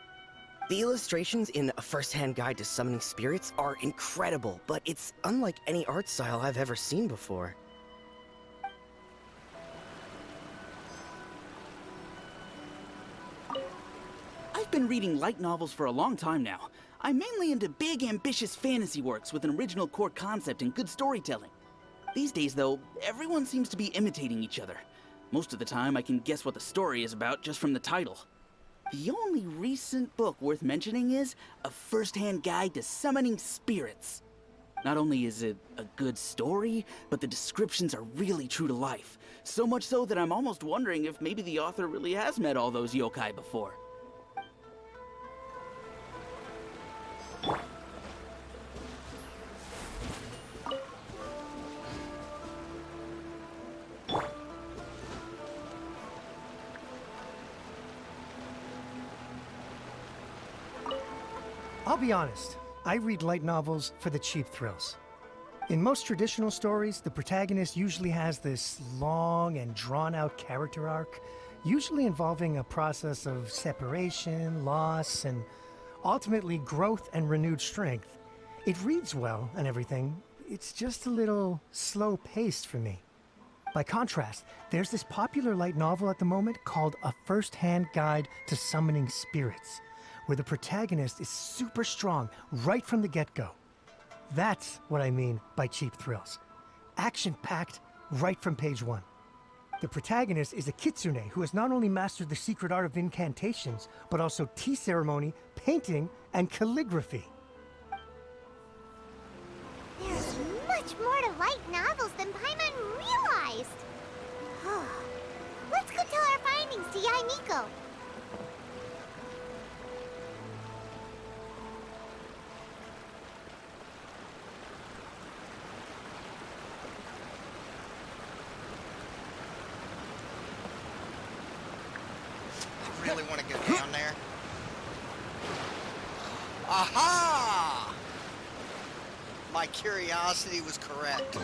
S12: The illustrations in A First-Hand Guide to Summoning Spirits are incredible, but it's unlike any art style I've ever seen before.
S10: I've been reading light novels for a long time now. I'm mainly into big, ambitious fantasy works with an original core concept and good storytelling. These days, though, everyone seems to be imitating each other. Most of the time, I can guess what the story is about just from the title. The only recent book worth mentioning is A First-Hand Guide to Summoning Spirits. Not only is it a good story, but the descriptions are really true to life. So much so that I'm almost wondering if maybe the author really has met all those yokai before.
S9: I'll be honest, I read light novels for the cheap thrills. In most traditional stories, the protagonist usually has this long and drawn-out character arc, usually involving a process of separation, loss, and ultimately growth and renewed strength. It reads well and everything, it's just a little slow-paced for me. By contrast, there's this popular light novel at the moment called A First-Hand Guide to Summoning Spirits, where the protagonist is super strong right from the get-go. That's what I mean by cheap thrills. action-packed right from page 1. The protagonist is a kitsune who has not only mastered the secret art of incantations, but also tea ceremony, painting, and calligraphy.
S1: There's much more to light novels than Paimon realized. Let's go tell our findings to Yae Miko.
S4: I really want to go down there. Aha! My curiosity was correct.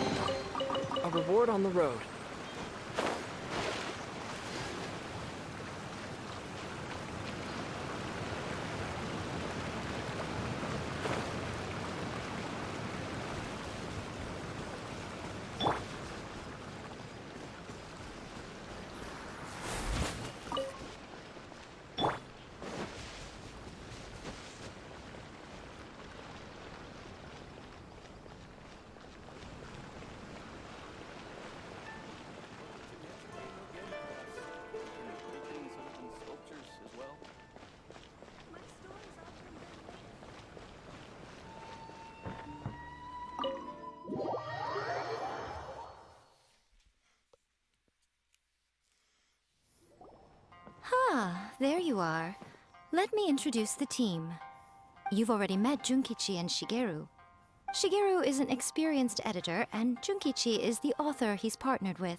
S2: A reward on the road.
S7: Ah, there you are. Let me introduce the team. You've already met Junkichi and Shigeru. Shigeru is an experienced editor, and Junkichi is the author he's partnered with.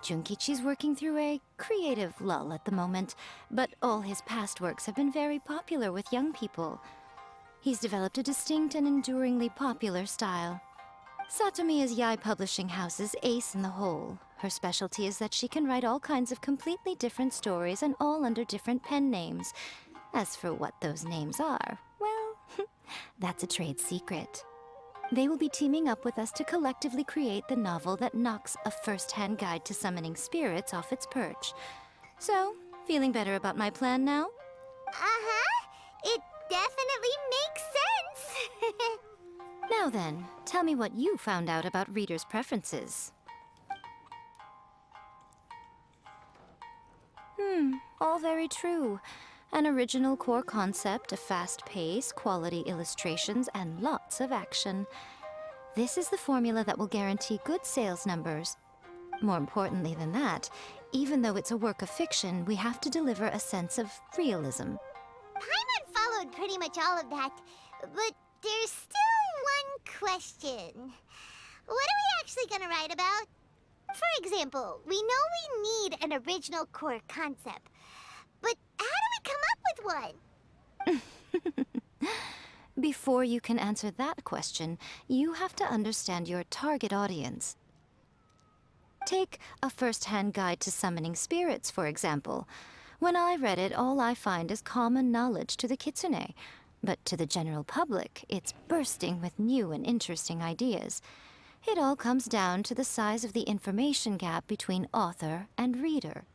S7: Junkichi's working through a creative lull at the moment, but all his past works have been very popular with young people. He's developed a distinct and enduringly popular style. Satomi is Yae Publishing House's ace in the hole. Her specialty is that she can write all kinds of completely different stories and all under different pen names. As for what those names are, well, that's a trade secret. They will be teaming up with us to collectively create the novel that knocks a first-hand guide to summoning spirits off its perch. So, feeling better about my plan now?
S1: Uh-huh. It definitely makes sense.
S7: Now then, tell me what you found out about readers' preferences. All very true. An original core concept, a fast pace, quality illustrations, and lots of action. This is the formula that will guarantee good sales numbers. More importantly than that, even though it's a work of fiction, we have to deliver a sense of realism.
S1: Paimon followed pretty much all of that, but there's still one question. What are we actually gonna write about? For example, we know we need an original core concept, but how do we come up with one?
S7: Before you can answer that question, you have to understand your target audience. Take A First-Hand Guide to Summoning Spirits, for example. When I read it, all I find is common knowledge to the kitsune. But to the general public, it's bursting with new and interesting ideas. It all comes down to the size of the information gap between author and reader.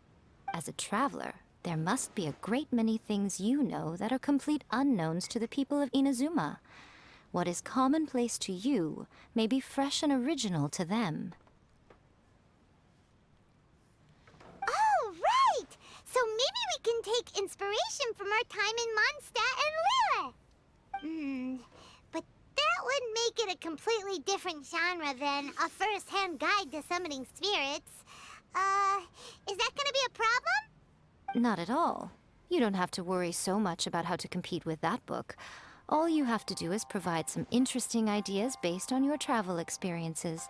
S7: As a traveler, there must be a great many things you know that are complete unknowns to the people of Inazuma. What is commonplace to you may be fresh and original to them.
S1: Oh, right! So maybe we can take inspiration from our time in Mondstadt and Lille. But that would make it a completely different genre than A First-Hand Guide to Summoning Spirits. Is that gonna be a problem?
S7: Not at all. You don't have to worry so much about how to compete with that book. All you have to do is provide some interesting ideas based on your travel experiences.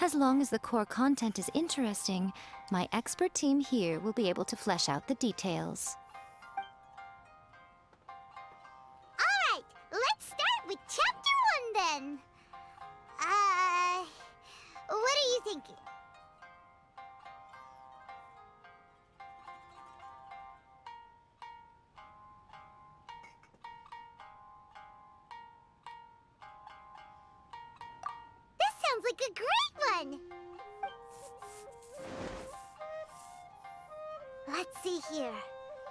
S7: As long as the core content is interesting, my expert team here will be able to flesh out the details.
S1: Alright, let's start with Chapter 1 then. What are you thinking? Sounds like a great one! Let's see here.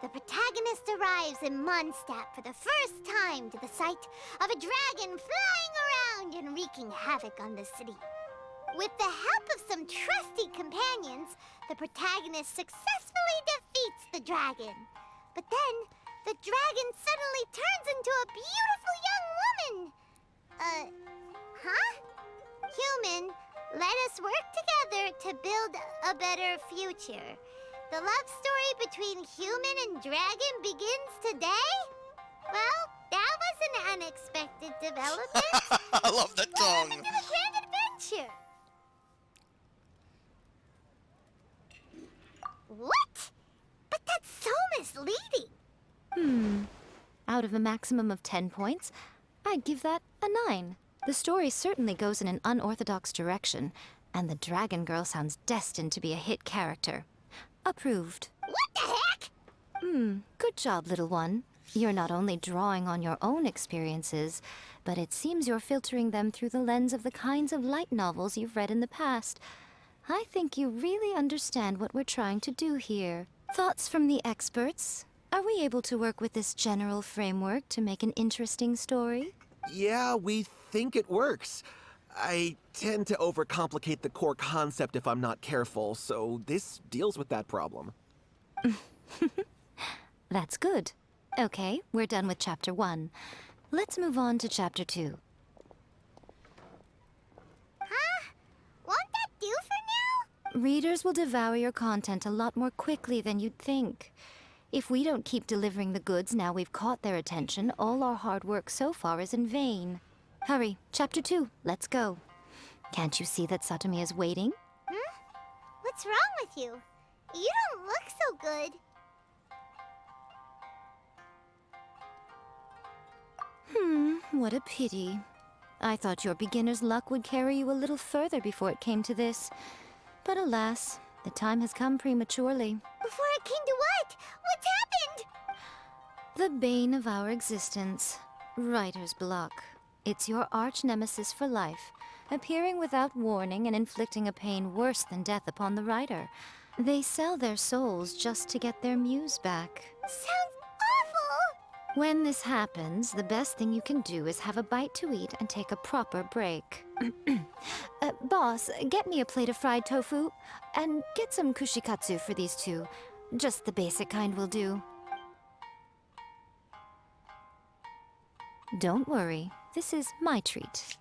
S1: The protagonist arrives in Mondstadt for the first time to the sight of a dragon flying around and wreaking havoc on the city. With the help of some trusty companions, the protagonist successfully defeats the dragon. But then, the dragon suddenly turns into a beautiful young woman. Huh? Human, let us work together to build a better future. The love story between human and dragon begins today? Well, that was an unexpected development.
S4: I love the tongue.
S1: Welcome to the grand adventure. What? But that's so misleading.
S7: Out of a maximum of 10 points, I'd give that a 9. The story certainly goes in an unorthodox direction, and the Dragon Girl sounds destined to be a hit character. Approved.
S1: What the heck?
S7: Good job, little one. You're not only drawing on your own experiences, but it seems you're filtering them through the lens of the kinds of light novels you've read in the past. I think you really understand what we're trying to do here. Thoughts from the experts? Are we able to work with this general framework to make an interesting story?
S5: Yeah, we think it works. I tend to overcomplicate the core concept if I'm not careful, so this deals with that problem.
S7: That's good. Okay, we're done with Chapter 1. Let's move on to Chapter 2.
S1: Huh? Won't that do for now?
S7: Readers will devour your content a lot more quickly than you'd think. If we don't keep delivering the goods now we've caught their attention, all our hard work so far is in vain. Hurry, Chapter 2, let's go. Can't you see that Satomi is waiting?
S1: What's wrong with you? You don't look so good.
S7: What a pity. I thought your beginner's luck would carry you a little further before it came to this. But alas, the time has come prematurely.
S1: Before it came to what? What's happened?
S7: The bane of our existence, writer's block. It's your arch nemesis for life, appearing without warning and inflicting a pain worse than death upon the writer. They sell their souls just to get their muse back.
S1: Sounds awful!
S7: When this happens, the best thing you can do is have a bite to eat and take a proper break. Boss, get me a plate of fried tofu, and get some kushikatsu for these two. Just the basic kind will do. Don't worry, this is my treat.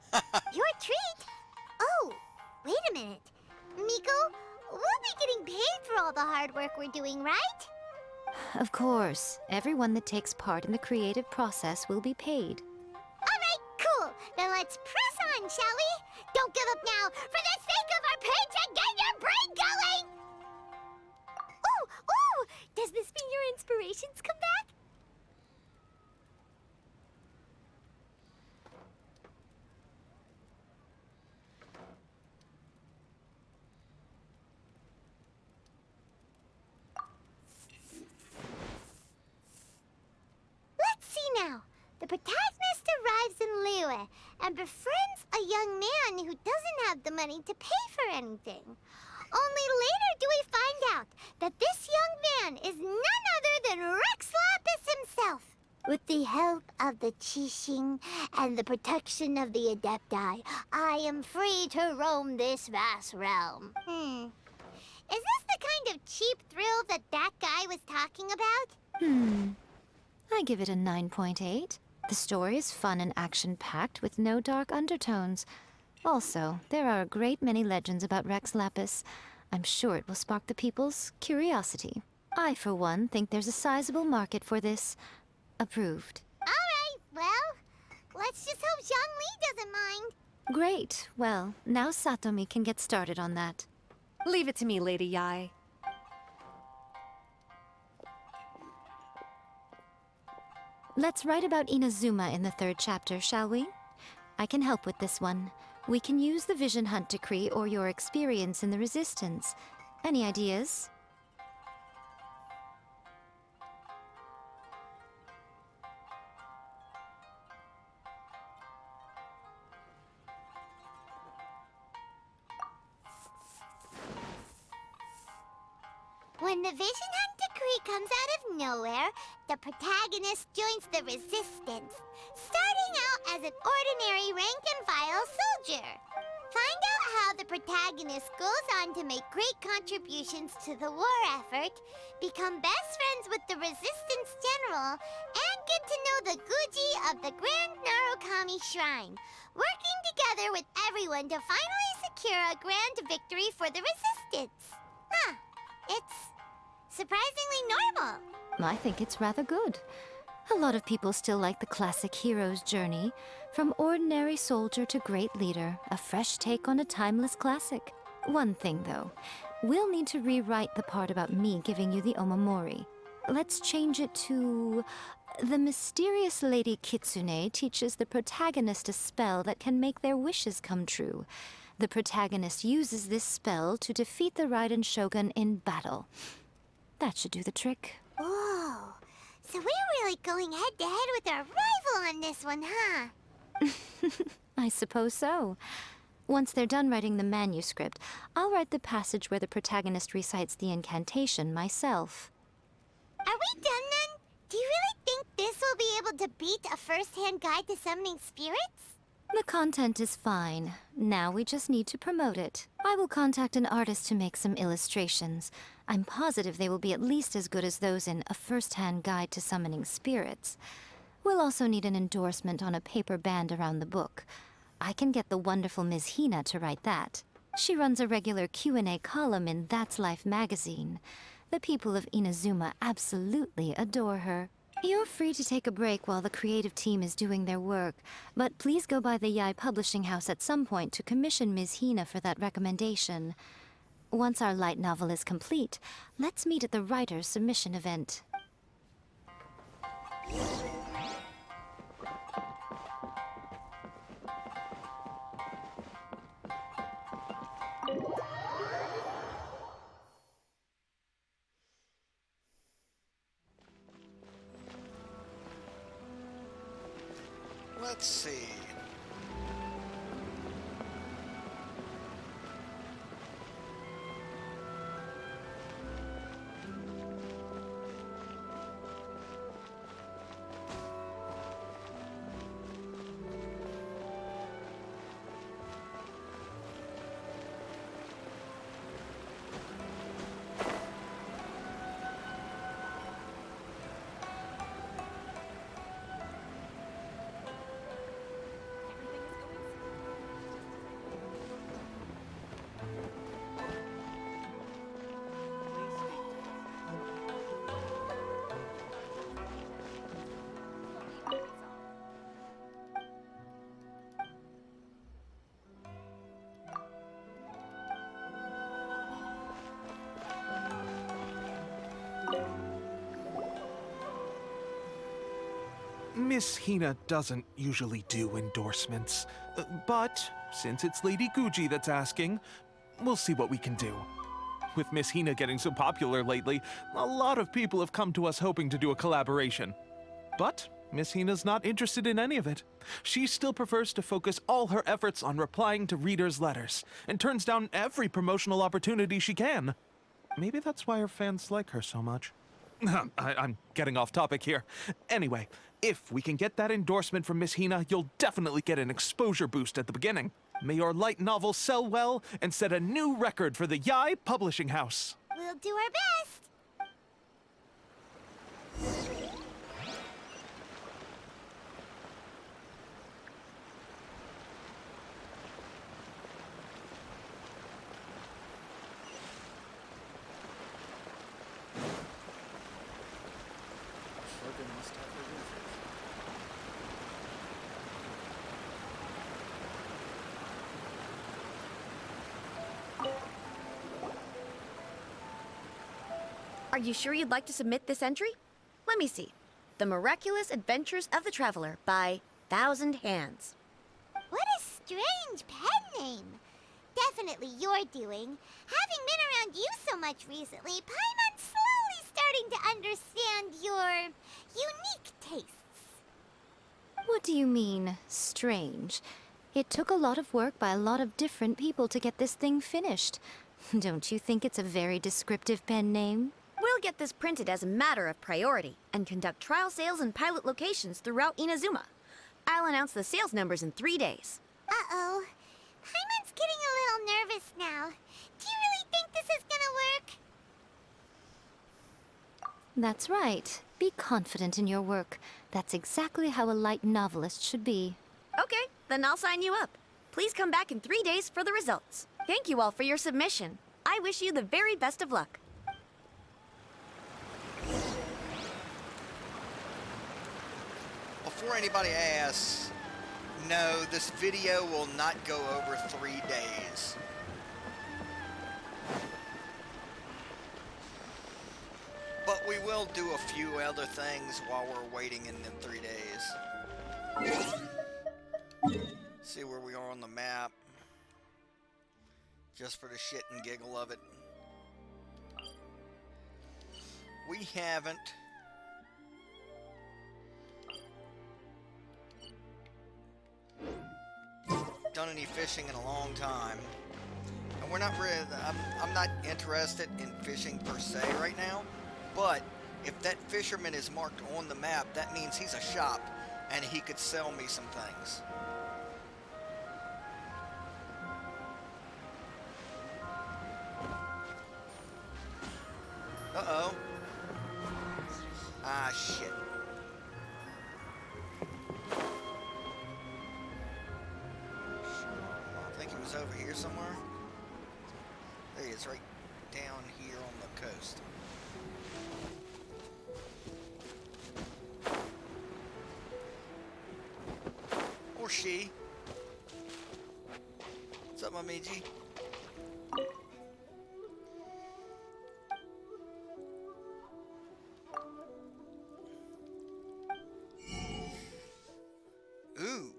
S1: Your treat? Oh, wait a minute. Miko, we'll be getting paid for all the hard work we're doing, right?
S7: Of course, everyone that takes part in the creative process will be paid.
S1: Alright, cool. Then let's press on, shall we? Don't give up now, for the sake of our paycheck, get your brain going! Ooh! Does this mean your inspirations come back? Let's see now. The protagonist arrives in Liyue and befriends a young man who doesn't have the money to pay for anything. Only later do we find out that this young man is none other than Rex Lapis himself. With the help of the Qixing and the protection of the Adepti, I am free to roam this vast realm. Is this the kind of cheap thrill that guy was talking about?
S7: I give it a 9.8. The story is fun and action-packed with no dark undertones. Also, there are a great many legends about Rex Lapis. I'm sure it will spark the people's curiosity. I, for one, think there's a sizable market for this. Approved.
S1: Alright, well, let's just hope Zhongli doesn't mind.
S7: Great. Well, now Satomi can get started on that.
S11: Leave it to me, Lady Yai.
S7: Let's write about Inazuma in the 3rd chapter, shall we? I can help with this one. We can use the Vision Hunt decree or your experience in the Resistance. Any ideas?
S1: When the Vision Hunt decree comes out of nowhere, the protagonist joins the Resistance, starting out as an ordinary rank-and-file soldier. Find out how the protagonist goes on to make great contributions to the war effort, become best friends with the Resistance General, and get to know the Guji of the Grand Narukami Shrine, working together with everyone to finally secure a grand victory for the Resistance. Huh. It's surprisingly normal.
S7: I think it's rather good. A lot of people still like the classic hero's journey. From ordinary soldier to great leader, a fresh take on a timeless classic. One thing, though. We'll need to rewrite the part about me giving you the omamori. Let's change it to... The mysterious Lady Kitsune teaches the protagonist a spell that can make their wishes come true. The protagonist uses this spell to defeat the Raiden Shogun in battle. That should do the trick.
S1: Whoa. So we're really going head-to-head with our rival on this one, huh?
S7: I suppose so. Once they're done writing the manuscript, I'll write the passage where the protagonist recites the incantation myself.
S1: Are we done then? Do you really think this will be able to beat a first-hand guide to summoning spirits?
S7: The content is fine. Now we just need to promote it. I will contact an artist to make some illustrations. I'm positive they will be at least as good as those in A First-Hand Guide to Summoning Spirits. We'll also need an endorsement on a paper band around the book. I can get the wonderful Ms. Hina to write that. She runs a regular Q&A column in That's Life magazine. The people of Inazuma absolutely adore her. You're free to take a break while the creative team is doing their work, but please go by the Yai Publishing House at some point to commission Ms. Hina for that recommendation. Once our light novel is complete, let's meet at the writer's submission event.
S4: Let's see.
S5: Miss Hina doesn't usually do endorsements, but since it's Lady Guji that's asking, we'll see what we can do. With Miss Hina getting so popular lately, a lot of people have come to us hoping to do a collaboration. But Miss Hina's not interested in any of it. She still prefers to focus all her efforts on replying to readers' letters, and turns down every promotional opportunity she can. Maybe that's why her fans like her so much. I'm getting off topic here. Anyway, if we can get that endorsement from Miss Hina, you'll definitely get an exposure boost at the beginning. May your light novel sell well and set a new record for the Yai Publishing House.
S1: We'll do our best.
S13: Are you sure you'd like to submit this entry? Let me see. The Miraculous Adventures of the Traveler by Thousand Hands.
S1: What a strange pen name. Definitely your doing. Having been around you so much recently, Paimon's slowly starting to understand your unique tastes.
S7: What do you mean, strange? It took a lot of work by a lot of different people to get this thing finished. Don't you think it's a very descriptive pen name?
S13: We'll get this printed as a matter of priority and conduct trial sales in pilot locations throughout Inazuma. I'll announce the sales numbers in 3 days.
S1: Uh-oh. Paimon's getting a little nervous now. Do you really think this is gonna work?
S7: That's right. Be confident in your work. That's exactly how a light novelist should be.
S13: Okay, then I'll sign you up. Please come back in 3 days for the results. Thank you all for your submission. I wish you the very best of luck.
S4: Before anybody asks, no, this video will not go over 3 days. But we will do a few other things while we're waiting in them 3 days. See where we are on the map. Just for the shit and giggle of it. We haven't done any fishing in a long time. And we're not really, I'm not interested in fishing per se right now. But if that fisherman is marked on the map, that means he's a shop and he could sell me some things. Uh-oh. Ah, shit. I think he was over here somewhere. There he is, right down here on the coast. Or she. What's up, my Miji? Ooh.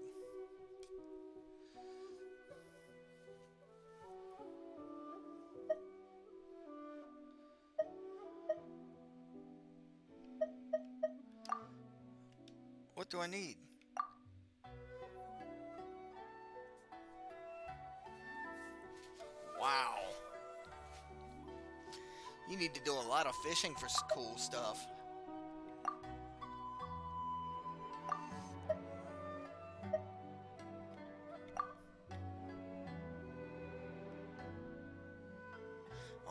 S4: What do I need? Wow. You need to do a lot of fishing for cool stuff.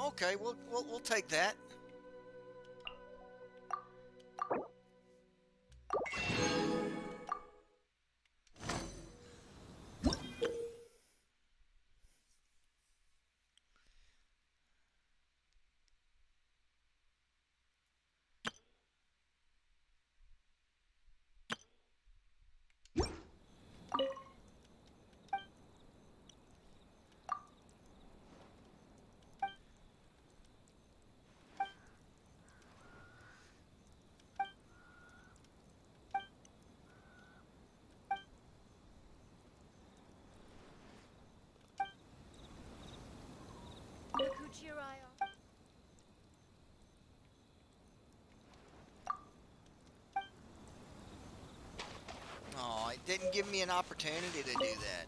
S4: Okay, we'll take that. Oh, it didn't give me an opportunity to do that.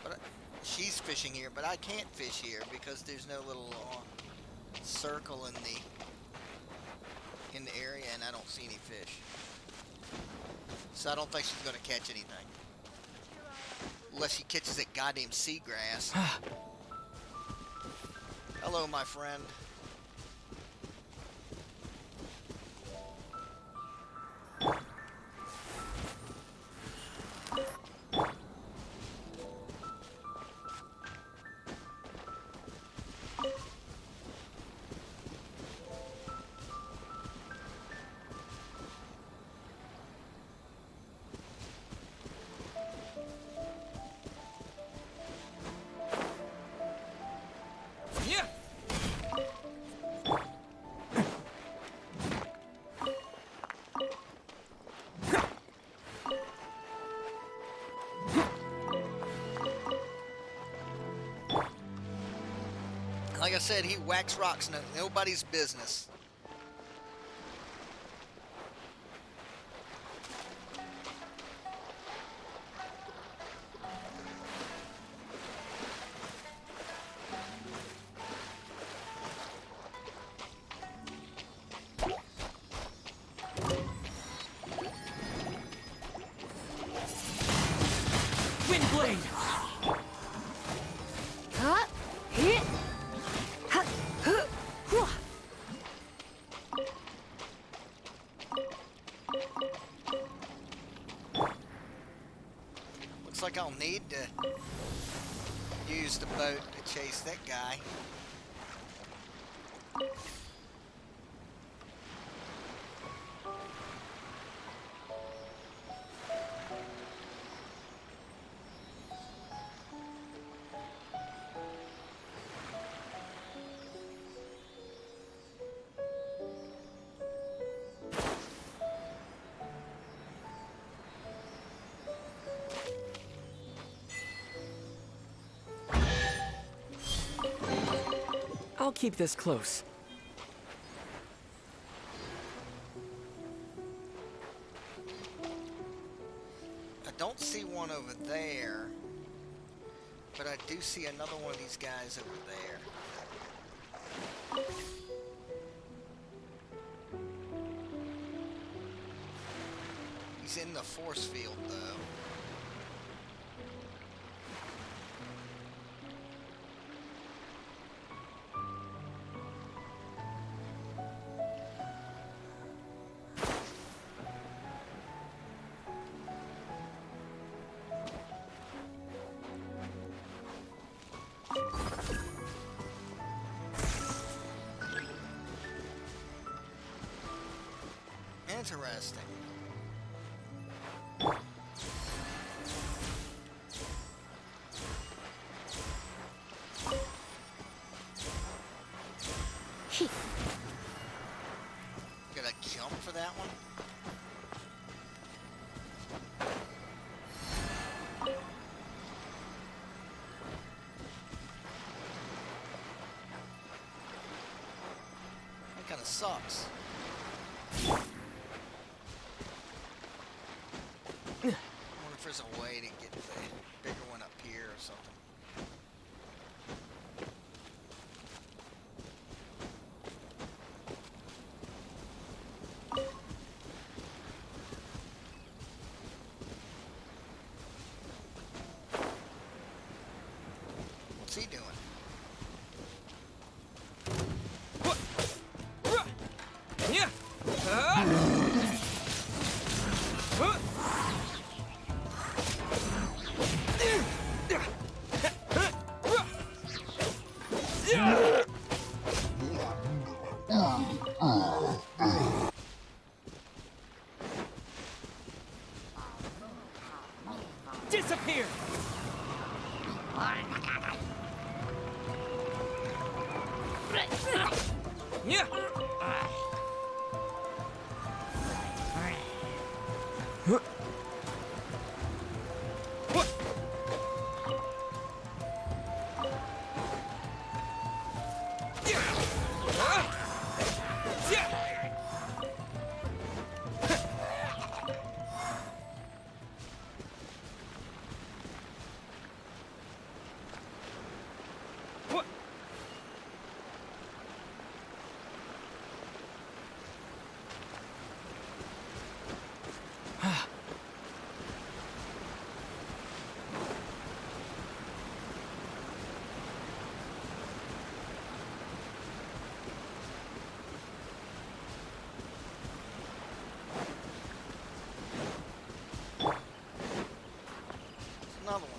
S4: But she's fishing here, but I can't fish here because there's no little circle in the area, and I don't see any fish. So I don't think she's gonna catch anything. Unless she catches that goddamn seagrass. Hello, my friend. Like I said, he whacks rocks, nobody's business. like I'll need to use the boat to chase that guy.
S6: I'll keep this close.
S4: I don't see one over there, but I do see another one of these guys over there. He's in the force field, though. Interesting. Gotta jump for that one? That kinda sucks. I wonder if there's a way to get the bigger one up here or something. What's he doing?
S6: Yeah. Disappear! Yeah!
S4: Another one.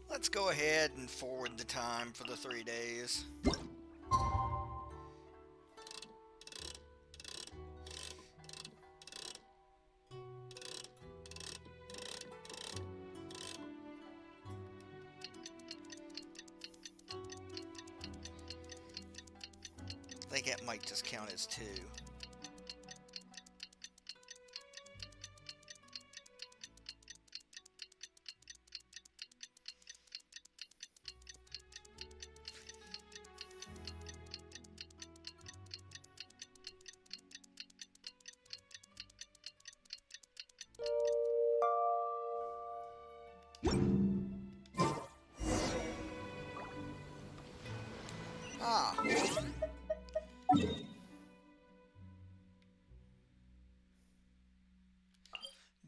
S4: Let's go ahead and forward the time for the 3 days. I think that might just count as 2.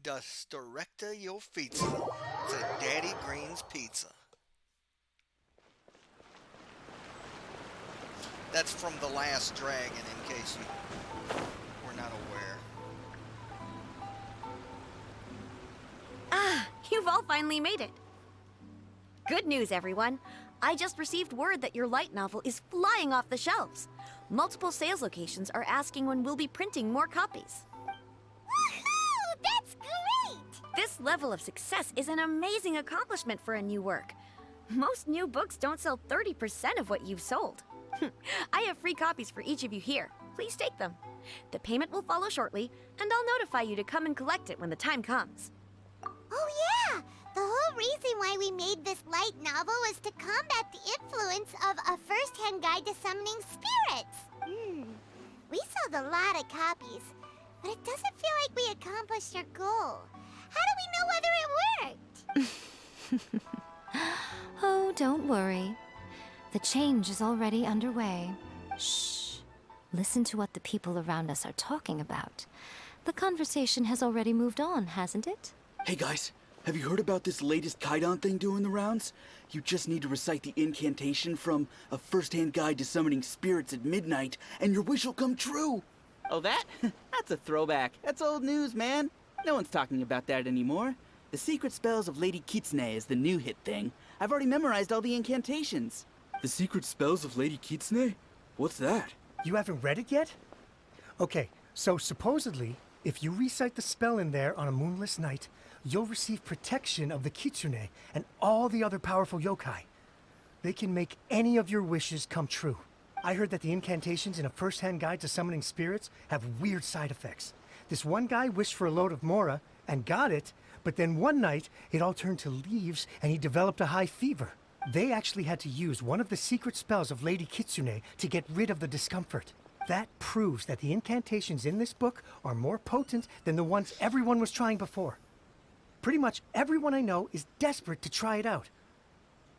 S4: Das director your pizza to Daddy Green's Pizza. That's from The Last Dragon, in case you were not aware.
S13: Ah, you've all finally made it. Good news, everyone. I just received word that your light novel is flying off the shelves. Multiple sales locations are asking when we'll be printing more copies.
S1: Woohoo! That's great!
S13: This level of success is an amazing accomplishment for a new work. Most new books don't sell 30% of what you've sold. I have free copies for each of you here. Please take them. The payment will follow shortly, and I'll notify you to come and collect it when the time comes.
S1: Oh yeah! The whole reason why we made this light novel was to combat the influence of a first-hand guide to summoning spirits. We sold a lot of copies, but it doesn't feel like we accomplished our goal. How do we know whether it worked?
S7: Oh, don't worry. The change is already underway. Shh. Listen to what the people around us are talking about. The conversation has already moved on, hasn't it?
S12: Hey guys, have you heard about this latest Kaidan thing doing the rounds? You just need to recite the incantation from A First-Hand Guide to Summoning Spirits at midnight, and your wish will come true!
S10: Oh, that? That's a throwback. That's old news, man. No one's talking about that anymore. The Secret Spells of Lady Kitsune is the new hit thing. I've already memorized all the incantations.
S12: The Secret Spells of Lady Kitsune? What's that?
S9: You haven't read it yet? Okay, so supposedly, if you recite the spell in there on a moonless night, you'll receive protection of the Kitsune and all the other powerful yokai. They can make any of your wishes come true. I heard that the incantations in A First-Hand Guide to Summoning Spirits have weird side effects. This one guy wished for a load of mora and got it, but then one night it all turned to leaves and he developed a high fever. They actually had to use one of the secret spells of Lady Kitsune to get rid of the discomfort. That proves that the incantations in this book are more potent than the ones everyone was trying before. Pretty much everyone I know is desperate to try it out.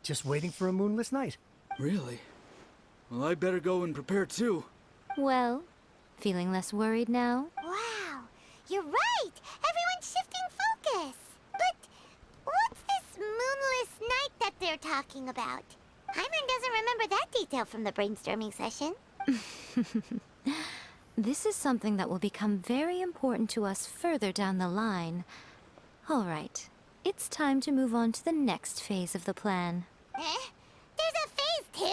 S9: Just waiting for a moonless night.
S12: Really? Well, I better go and prepare too.
S7: Well, feeling less worried now?
S1: Wow, you're right! Everyone's shifting focus! But what's this moonless night that they're talking about? Hyman doesn't remember that detail from the brainstorming session.
S7: This is something that will become very important to us further down the line. All right, it's time to move on to the next phase of the plan.
S1: There's a phase 2?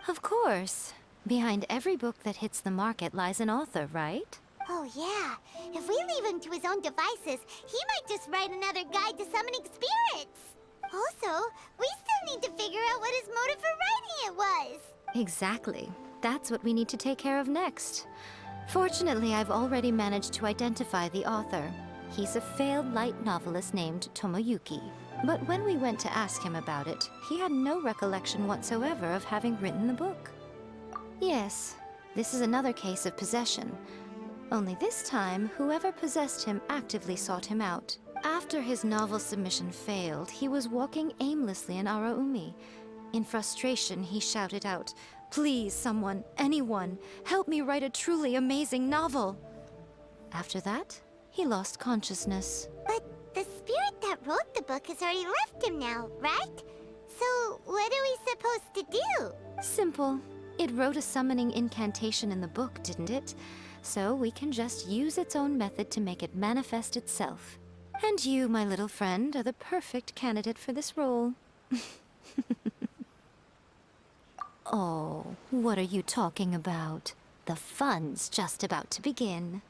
S7: Of course. Behind every book that hits the market lies an author, right?
S1: Oh yeah, if we leave him to his own devices, he might just write another guide to summoning spirits. Also, we still need to figure out what his motive for writing it was.
S7: Exactly. That's what we need to take care of next. Fortunately, I've already managed to identify the author. He's a failed light novelist named Tomoyuki. But when we went to ask him about it, he had no recollection whatsoever of having written the book. Yes, this is another case of possession. Only this time, whoever possessed him actively sought him out. After his novel submission failed, he was walking aimlessly in Araumi. In frustration, he shouted out, "Please, someone, anyone, help me write a truly amazing novel." After that, he lost consciousness.
S1: But the spirit that wrote the book has already left him now, right? So what are we supposed to do?
S7: Simple. It wrote a summoning incantation in the book, didn't it? So we can just use its own method to make it manifest itself. And you, my little friend, are the perfect candidate for this role. Oh, what are you talking about? The fun's just about to begin.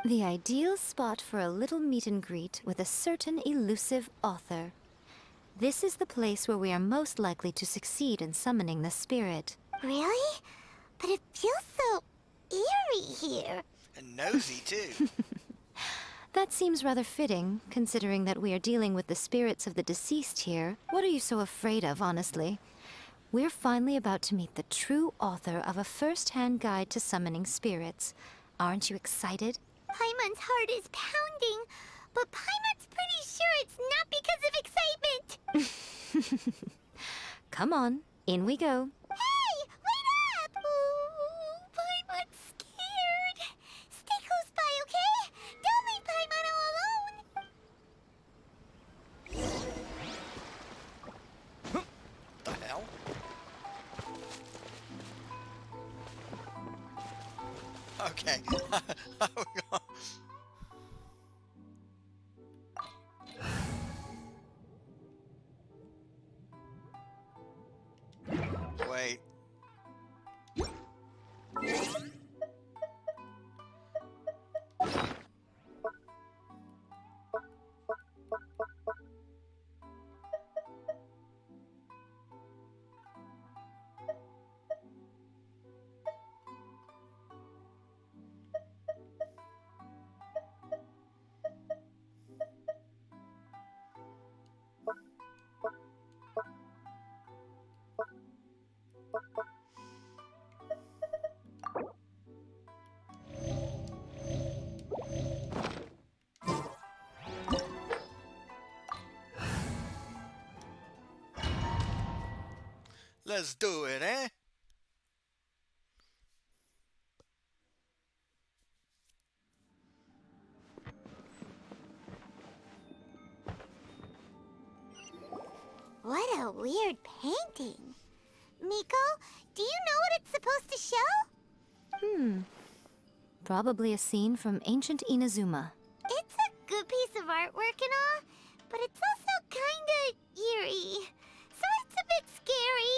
S7: The ideal spot for a little meet and greet with a certain elusive author. This is the place where we are most likely to succeed in summoning the spirit.
S1: Really? But it feels so eerie here.
S4: And nosy, too.
S7: That seems rather fitting, considering that we are dealing with the spirits of the deceased here. What are you so afraid of, honestly? We're finally about to meet the true author of a first-hand guide to summoning spirits. Aren't you excited?
S1: Paimon's heart is pounding, but Paimon's pretty sure it's not because of excitement.
S7: Come on, in we go.
S1: Hey, wait up! Ooh, Paimon's scared. Stay close by, okay? Don't leave Paimon all alone.
S4: The hell? Okay. Wait. Let's do it, eh?
S1: What a weird painting. Miko, do you know what it's supposed to show?
S7: Probably a scene from ancient Inazuma.
S1: It's a good piece of artwork and all, but it's also kinda eerie. So it's a bit scary.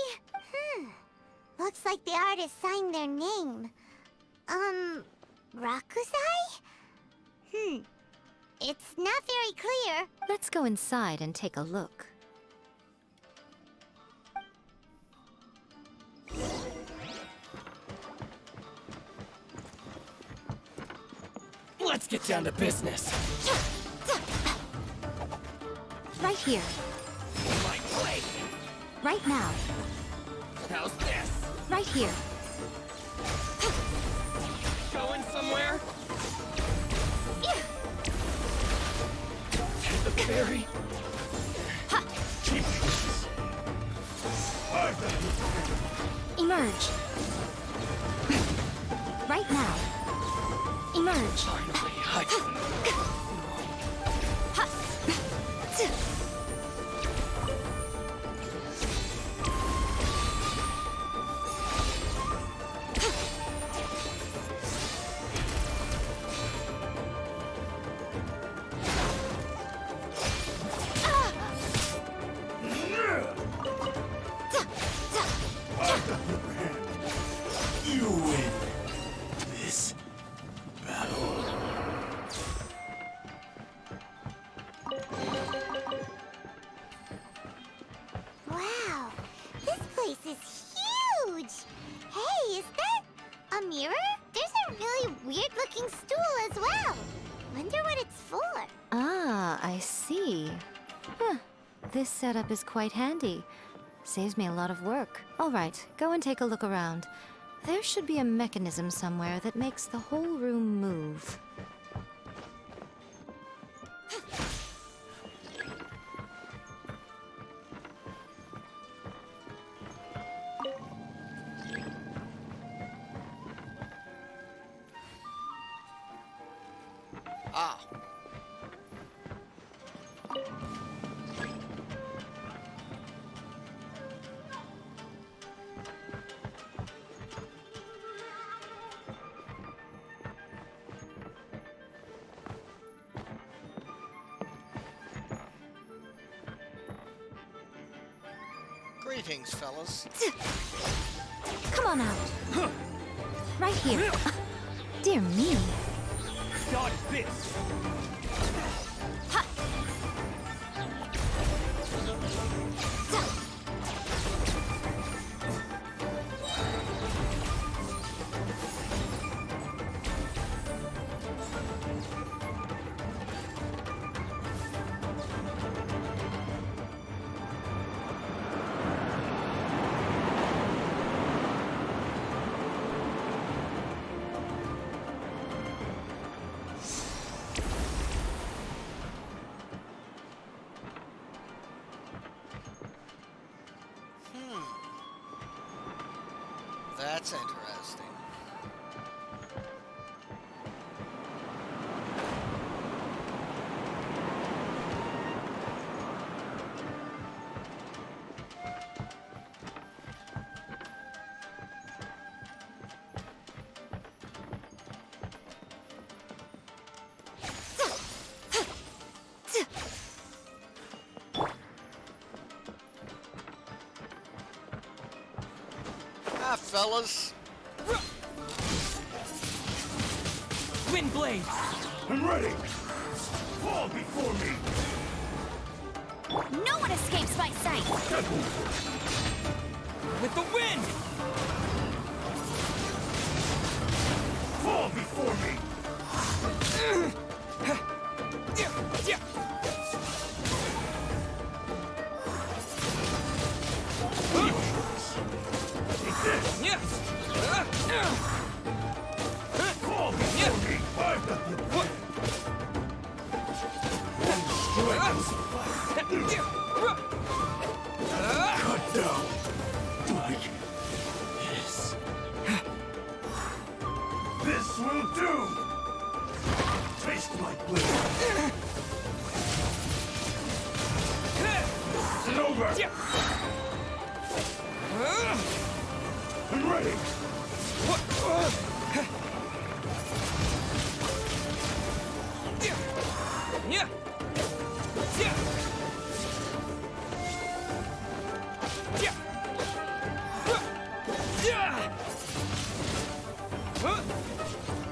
S1: Looks like the artist signed their name. Rakusai? It's not very clear.
S7: Let's go inside and take a look.
S6: Let's get down to business.
S7: Right here.
S6: My blade.
S7: Right now.
S6: How's this?
S7: Right here.
S6: Going somewhere? The berry.
S7: Emerge. Right now. Emerge.
S3: You win this battle.
S1: Wow, this place is huge. Hey, is that a mirror? There's a really weird-looking stool as well. Wonder what it's for.
S7: Ah, I see. This setup is quite handy. Saves me a lot of work. All right, go and take a look around. There should be a mechanism somewhere that makes the whole room move.
S4: Ah. Greetings, fellas.
S7: Come on out. Right here. Dear me.
S14: dodge this!
S4: That's interesting. Hi, fellas.
S14: Wind blade!
S9: I'm ready! Fall before me!
S13: No one escapes my sight!
S14: With the wind!
S9: Fall before me! Fall before me! I've got the advantage! One strike will suffice! Cut down! Like this. This will do! Taste my blade! It's over! I'm ready!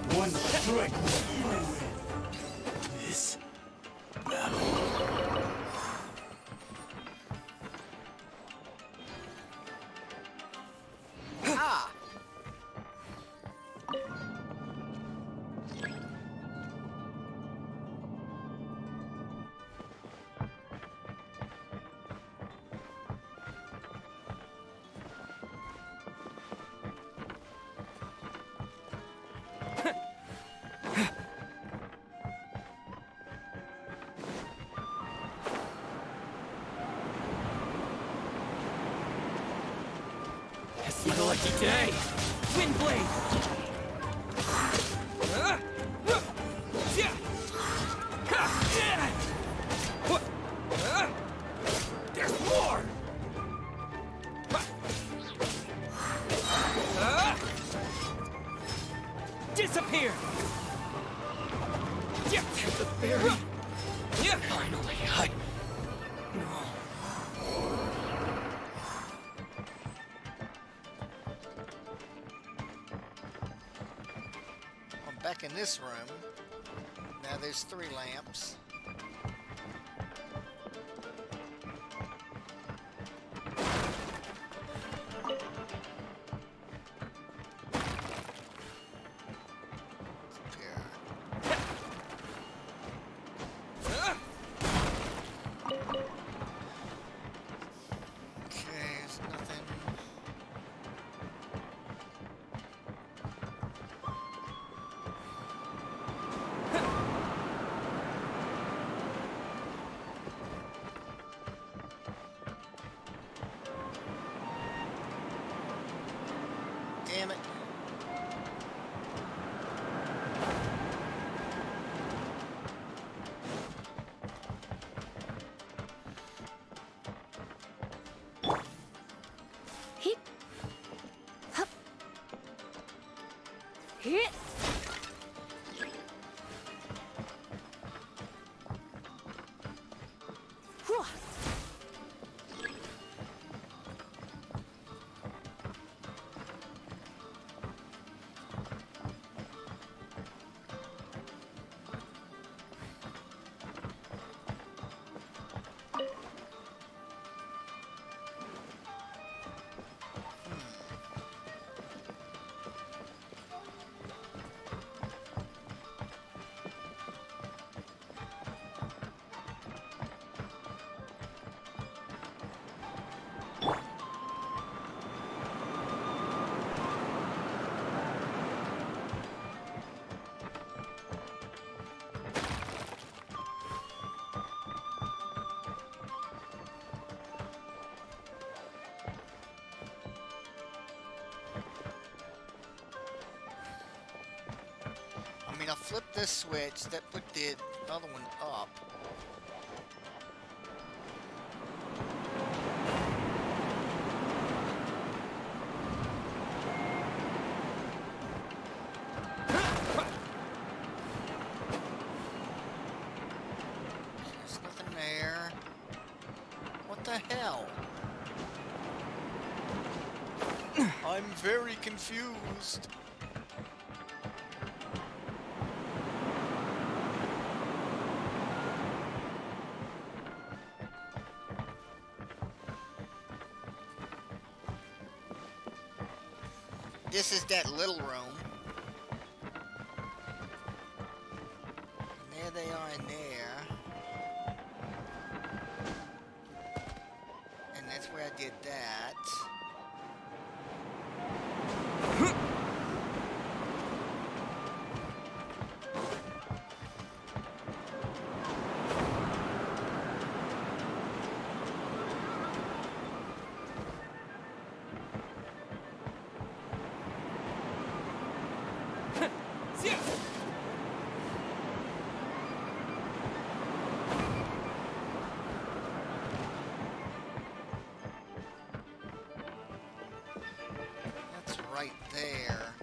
S9: One strike will ruin this battle.
S4: Ah!
S14: It's the lucky day! Wind blade! There's more! Disappear!
S12: The fairy? Finally,
S4: I'm back in this room. Now there's 3 lamps. Okay, there's nothing. Damn it.
S13: Hit. Hup. Hit. Whew.
S4: flip this switch, that put the other one up. There's nothing there. What the hell? I'm very confused. This is that little room. And there they are in there. And that's where I did that. That's right there.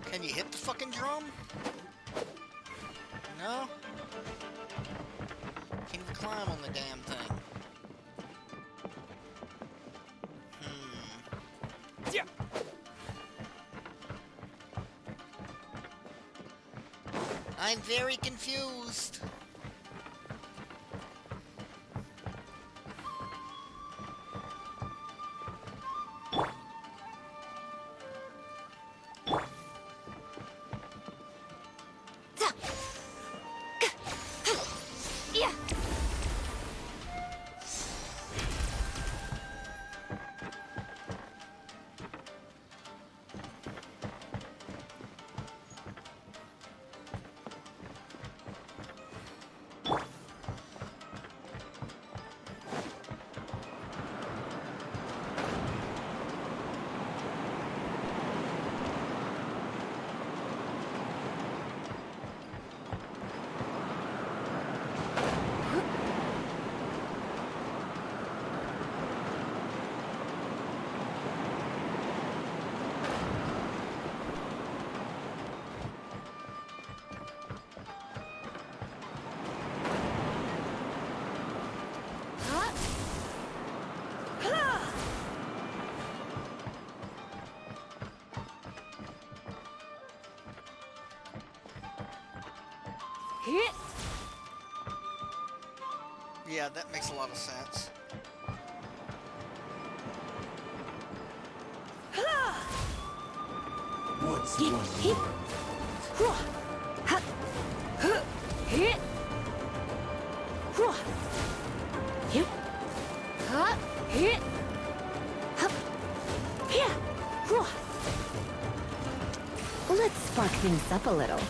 S4: Can you hit the fucking drum? No? Can you climb on the damn thing?
S14: Yeah.
S4: I'm very confused.
S1: Yeah.
S4: Yeah, that makes a lot of sense.
S3: What's
S11: Let's spark things up a little.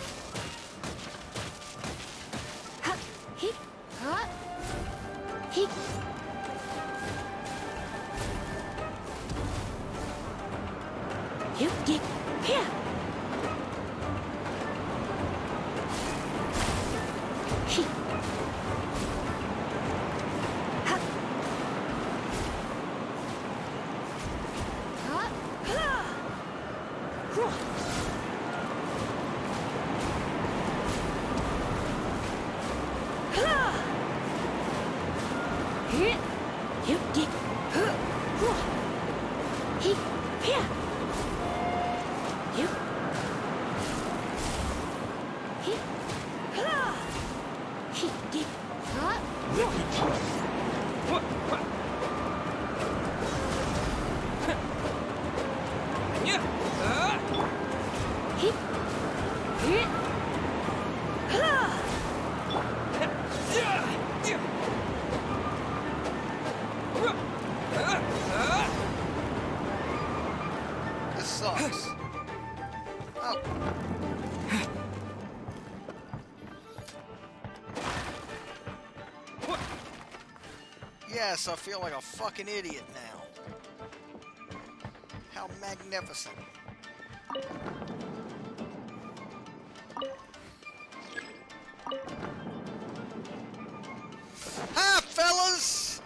S4: This sucks. Oh. Yes, I feel like a fucking idiot now. How magnificent. Hi, fellas!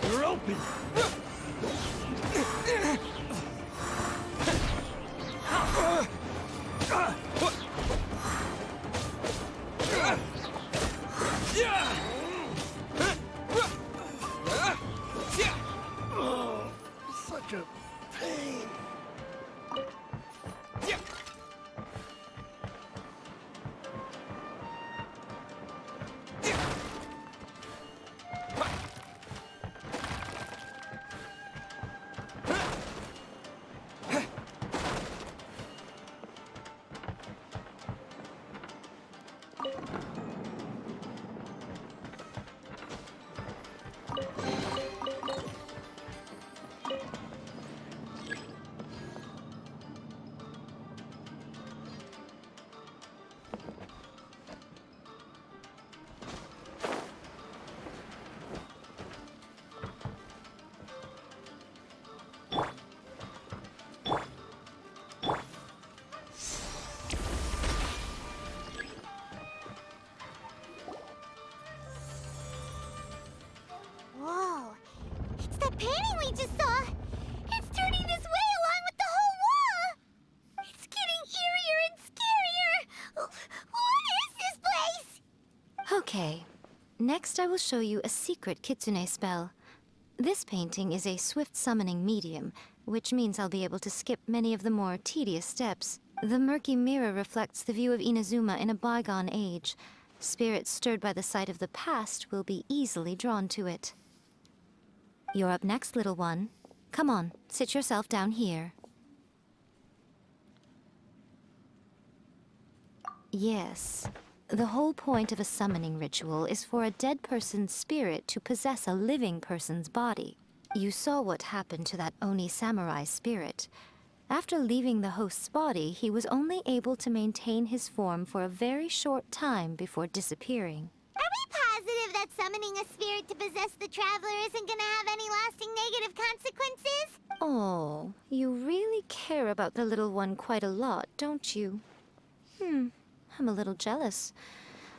S14: You're open.
S9: Such a pain.
S1: Whoa. It's that painting we just saw. It's turning this way along with the whole wall. It's getting eerier and scarier. What is this place?
S7: Okay. Next, I will show you a secret kitsune spell. This painting is a swift summoning medium, which means I'll be able to skip many of the more tedious steps. The murky mirror reflects the view of Inazuma in a bygone age. Spirits stirred by the sight of the past will be easily drawn to it. You're up next, little one. Come on, sit yourself down here. Yes. The whole point of a summoning ritual is for a dead person's spirit to possess a living person's body. You saw what happened to that Oni samurai spirit. After leaving the host's body, he was only able to maintain his form for a very short time before disappearing.
S1: Are we positive that summoning a spirit to possess the traveler isn't gonna have any lasting negative consequences?
S7: Oh, you really care about the little one quite a lot, don't you? I'm a little jealous.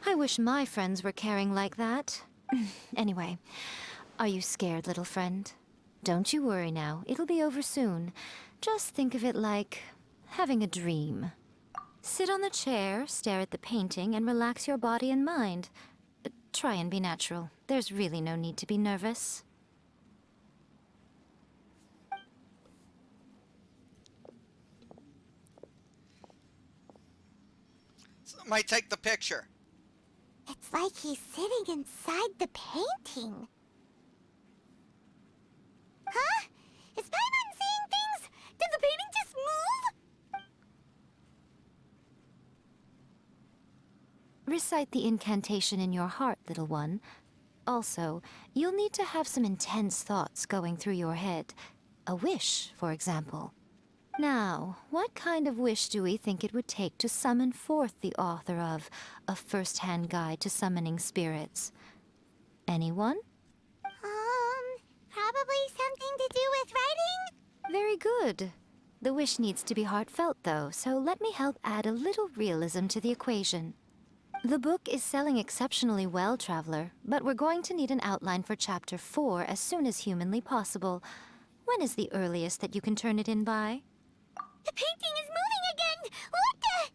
S7: I wish my friends were caring like that. Anyway, are you scared, little friend? Don't you worry now, it'll be over soon. Just think of it like having a dream. Sit on the chair, stare at the painting, and relax your body and mind. Try and be natural. There's really no need to be nervous.
S4: Somebody take the picture.
S1: It's like he's sitting inside the painting. Huh? Is Paimon seeing things? Did the painting just move?
S7: Recite the incantation in your heart, little one. Also, you'll need to have some intense thoughts going through your head. A wish, for example. Now, what kind of wish do we think it would take to summon forth the author of A First-Hand Guide to Summoning Spirits? Anyone?
S1: Probably something to do with writing?
S7: Very good. The wish needs to be heartfelt, though, so let me help add a little realism to the equation. The book is selling exceptionally well, Traveler, but we're going to need an outline for Chapter 4 as soon as humanly possible. When is the earliest that you can turn it in by?
S1: The painting is moving again! What the...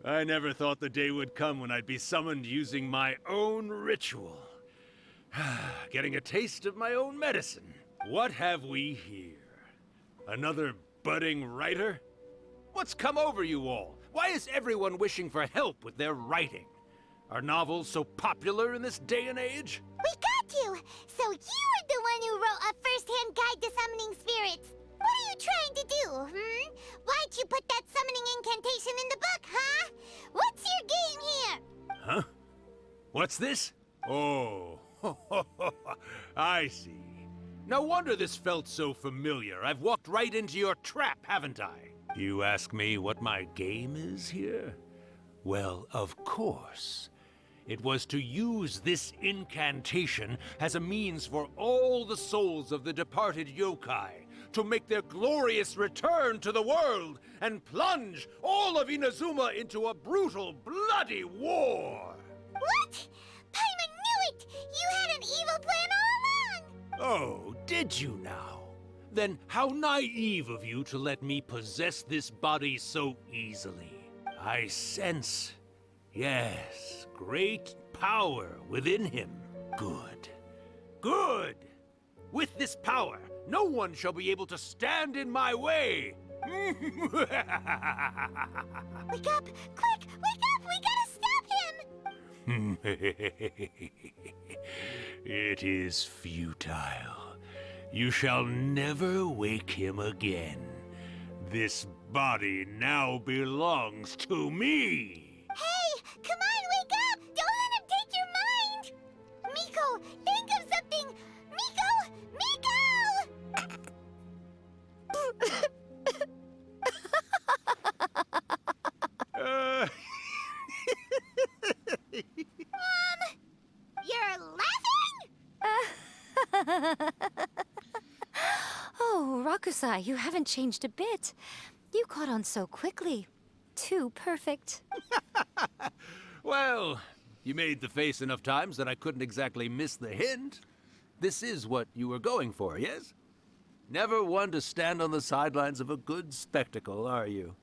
S15: I never thought the day would come when I'd be summoned using my own ritual. Getting a taste of my own medicine. What have we here? Another budding writer? What's come over you all? Why is everyone wishing for help with their writing? Are novels so popular in this day and age?
S1: We got you! So you're the one who wrote a first-hand guide to summoning spirits! What are you trying to do, Why'd you put that summoning incantation in the book, huh? What's your game here?
S15: Huh? What's this? Oh, I see. No wonder this felt so familiar. I've walked right into your trap, haven't I? You ask me what my game is here? Well, of course. It was to use this incantation as a means for all the souls of the departed yokai to make their glorious return to the world and plunge all of Inazuma into a brutal, bloody war!
S1: What? Paimon knew it! You had an evil plan all along!
S15: Oh, did you now? Then how naive of you to let me possess this body so easily. I sense, yes, great power within him. Good. Good! With this power, no one shall be able to stand in my way!
S1: Wake up! Quick! Wake up! We gotta stop him!
S15: It is futile. You shall never wake him again. This body now belongs to me!
S1: Hey! Come on, wake up! Don't let him take your mind! Miko, think of something! Miko! You're laughing?
S7: Oh, Rakusai, you haven't changed a bit. You caught on so quickly. Too perfect.
S15: Well, you made the face enough times that I couldn't exactly miss the hint. This is what you were going for, yes? Never one to stand on the sidelines of a good spectacle, are you?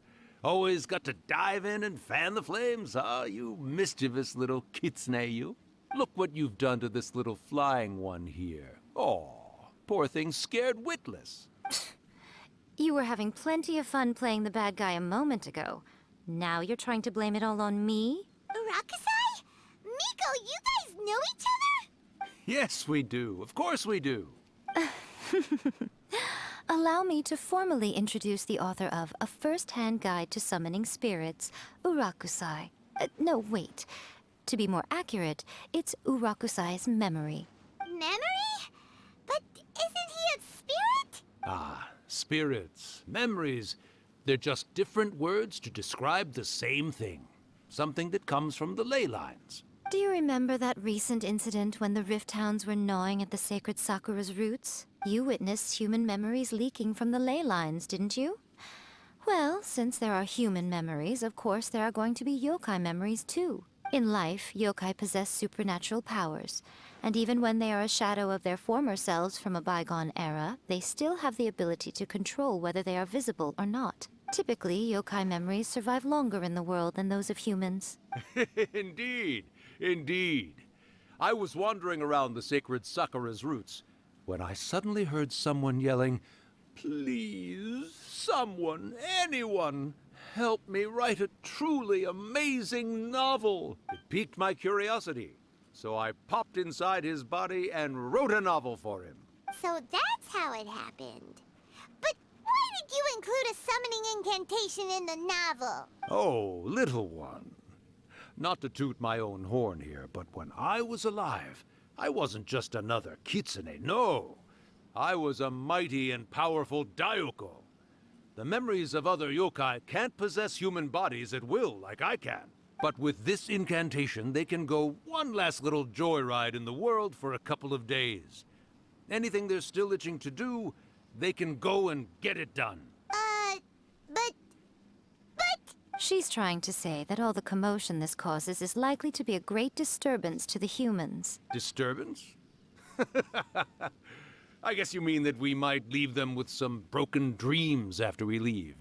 S15: Always got to dive in and fan the flames, huh? You mischievous little kitsune, you. Look what you've done to this little flying one here. Oh, poor thing scared witless.
S7: You were having plenty of fun playing the bad guy a moment ago. Now you're trying to blame it all on me?
S1: Rakusai? Miko, you guys know each other?
S15: Yes, we do. Of course we do.
S7: Allow me to formally introduce the author of A First-Hand Guide to Summoning Spirits, Urakusai. No, wait. To be more accurate, it's Urakusai's memory.
S1: Memory? But isn't he a spirit?
S15: Ah, spirits, memories. They're just different words to describe the same thing. Something that comes from the ley lines.
S7: Do you remember that recent incident when the Rift Hounds were gnawing at the sacred Sakura's roots? You witnessed human memories leaking from the ley lines, didn't you? Well, since there are human memories, of course there are going to be yokai memories too. In life, yokai possess supernatural powers, and even when they are a shadow of their former selves from a bygone era, they still have the ability to control whether they are visible or not. Typically, yokai memories survive longer in the world than those of humans.
S15: Indeed, indeed. I was wandering around the sacred Sakura's roots when I suddenly heard someone yelling, "Please, someone, anyone, help me write a truly amazing novel." It piqued my curiosity, so I popped inside his body and wrote a novel for him.
S1: So that's how it happened. But why did you include a summoning incantation in the novel?
S15: Oh, little one. Not to toot my own horn here, but when I was alive, I wasn't just another kitsune, no. I was a mighty and powerful Daiyoko. The memories of other yokai can't possess human bodies at will like I can. But with this incantation, they can go one last little joyride in the world for a couple of days. Anything they're still itching to do, they can go and get it done.
S1: But...
S7: She's trying to say that all the commotion this causes is likely to be a great disturbance to the humans.
S15: Disturbance? I guess you mean that we might leave them with some broken dreams after we leave,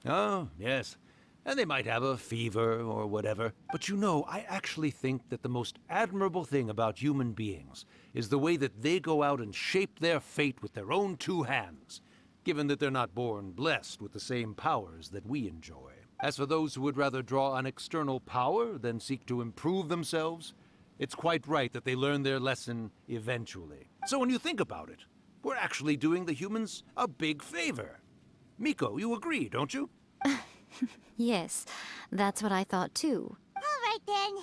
S15: Oh, yes. And they might have a fever or whatever. But you know, I actually think that the most admirable thing about human beings is the way that they go out and shape their fate with their own two hands, given that they're not born blessed with the same powers that we enjoy. As for those who would rather draw on external power than seek to improve themselves, it's quite right that they learn their lesson eventually. So when you think about it, we're actually doing the humans a big favor. Miko, you agree, don't you?
S7: Yes, that's what I thought too.
S1: All right then.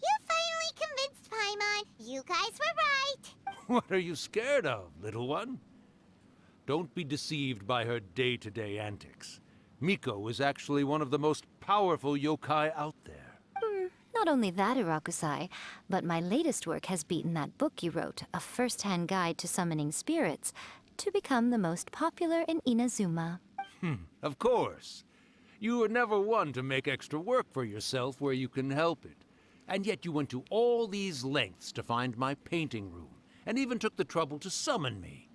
S1: You finally convinced Paimon. You guys were right.
S15: What are you scared of, little one? Don't be deceived by her day-to-day antics. Miko is actually one of the most powerful yokai out there.
S7: Not only that, Urakusai, but my latest work has beaten that book you wrote, A First-Hand Guide to Summoning Spirits, to become the most popular in Inazuma.
S15: Of course. You were never one to make extra work for yourself where you can help it. And yet you went to all these lengths to find my painting room, and even took the trouble to summon me.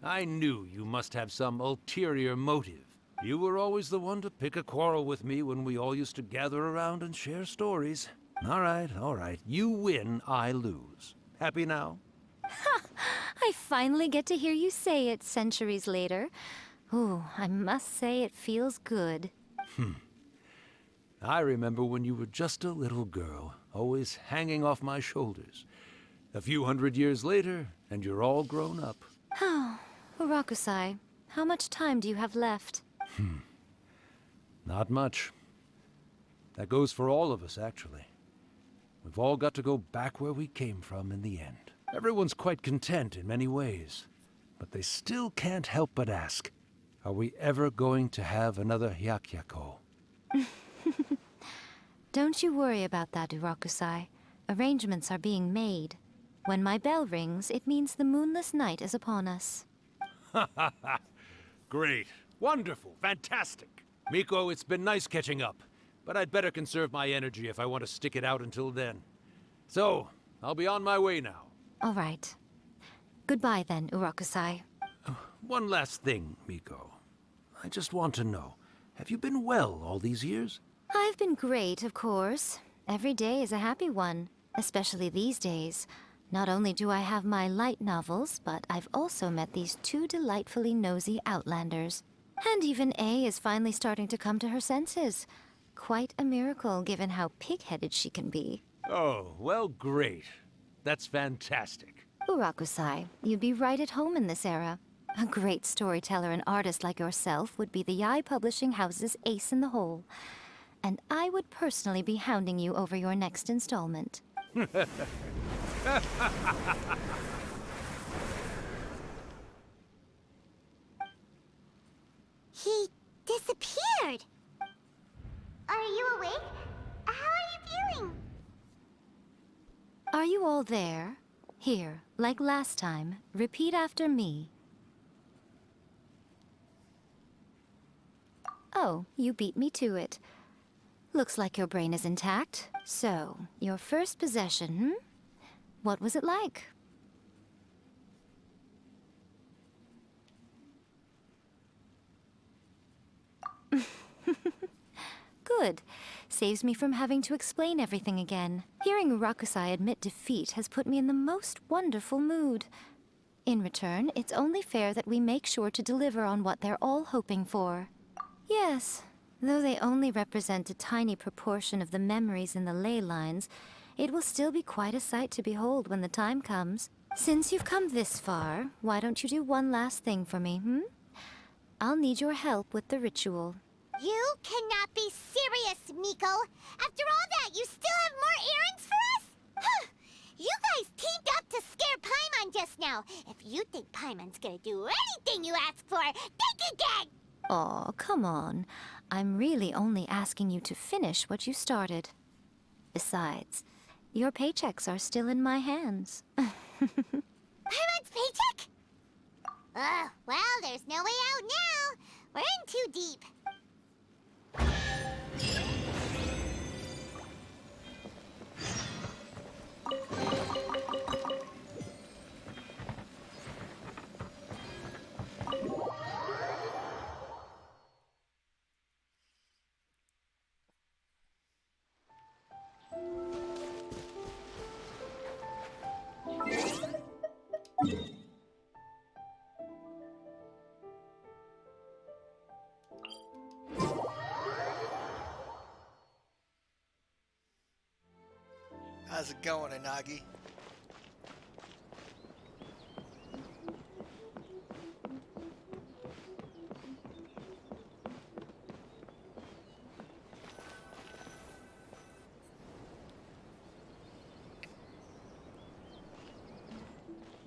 S15: I knew you must have some ulterior motive. You were always the one to pick a quarrel with me when we all used to gather around and share stories. All right. You win, I lose. Happy now?
S7: I finally get to hear you say it centuries later. Ooh, I must say it feels good.
S15: I remember when you were just a little girl, always hanging off my shoulders. A few hundred years later, and you're all grown up.
S7: Oh, Urakusai, how much time do you have left?
S15: Not much. That goes for all of us, actually. We've all got to go back where we came from in the end. Everyone's quite content in many ways, but they still can't help but ask, are we ever going to have another Hyakyako?
S7: Don't you worry about that, Urakusai. Arrangements are being made. When my bell rings, it means the moonless night is upon us.
S15: Great. Wonderful. Fantastic. Miko, it's been nice catching up, but I'd better conserve my energy if I want to stick it out until then. So, I'll be on my way now.
S7: All right. Goodbye then, Urakusai.
S15: One last thing, Miko. I just want to know, have you been well all these years?
S7: I've been great, of course. Every day is a happy one, especially these days. Not only do I have my light novels, but I've also met these two delightfully nosy outlanders. And even A is finally starting to come to her senses. Quite a miracle, given how pig-headed she can be.
S15: Oh, well, great. That's fantastic.
S7: Urakusai, you'd be right at home in this era. A great storyteller and artist like yourself would be the Yae Publishing House's ace in the hole. And I would personally be hounding you over your next installment.
S1: He disappeared. Are you awake? How are you feeling?
S7: Are you all there? Here, like last time, repeat after me. Oh, you beat me to it. Looks like your brain is intact. So, your first possession, What was it like? Good. Saves me from having to explain everything again. Hearing Urakusai admit defeat has put me in the most wonderful mood. In return, it's only fair that we make sure to deliver on what they're all hoping for. Yes, though they only represent a tiny proportion of the memories in the ley lines, it will still be quite a sight to behold when the time comes. Since you've come this far, why don't you do one last thing for me, I'll need your help with the ritual.
S1: You cannot be serious, Miko. After all that, you still have more errands for us? Huh. You guys teamed up to scare Paimon just now. If you think Paimon's gonna do anything you ask for, think again!
S7: Aw, come on. I'm really only asking you to finish what you started. Besides, your paychecks are still in my hands.
S1: Paimon's paycheck? Well, there's no way out now. We're in too deep.
S4: How's it going, Inagi?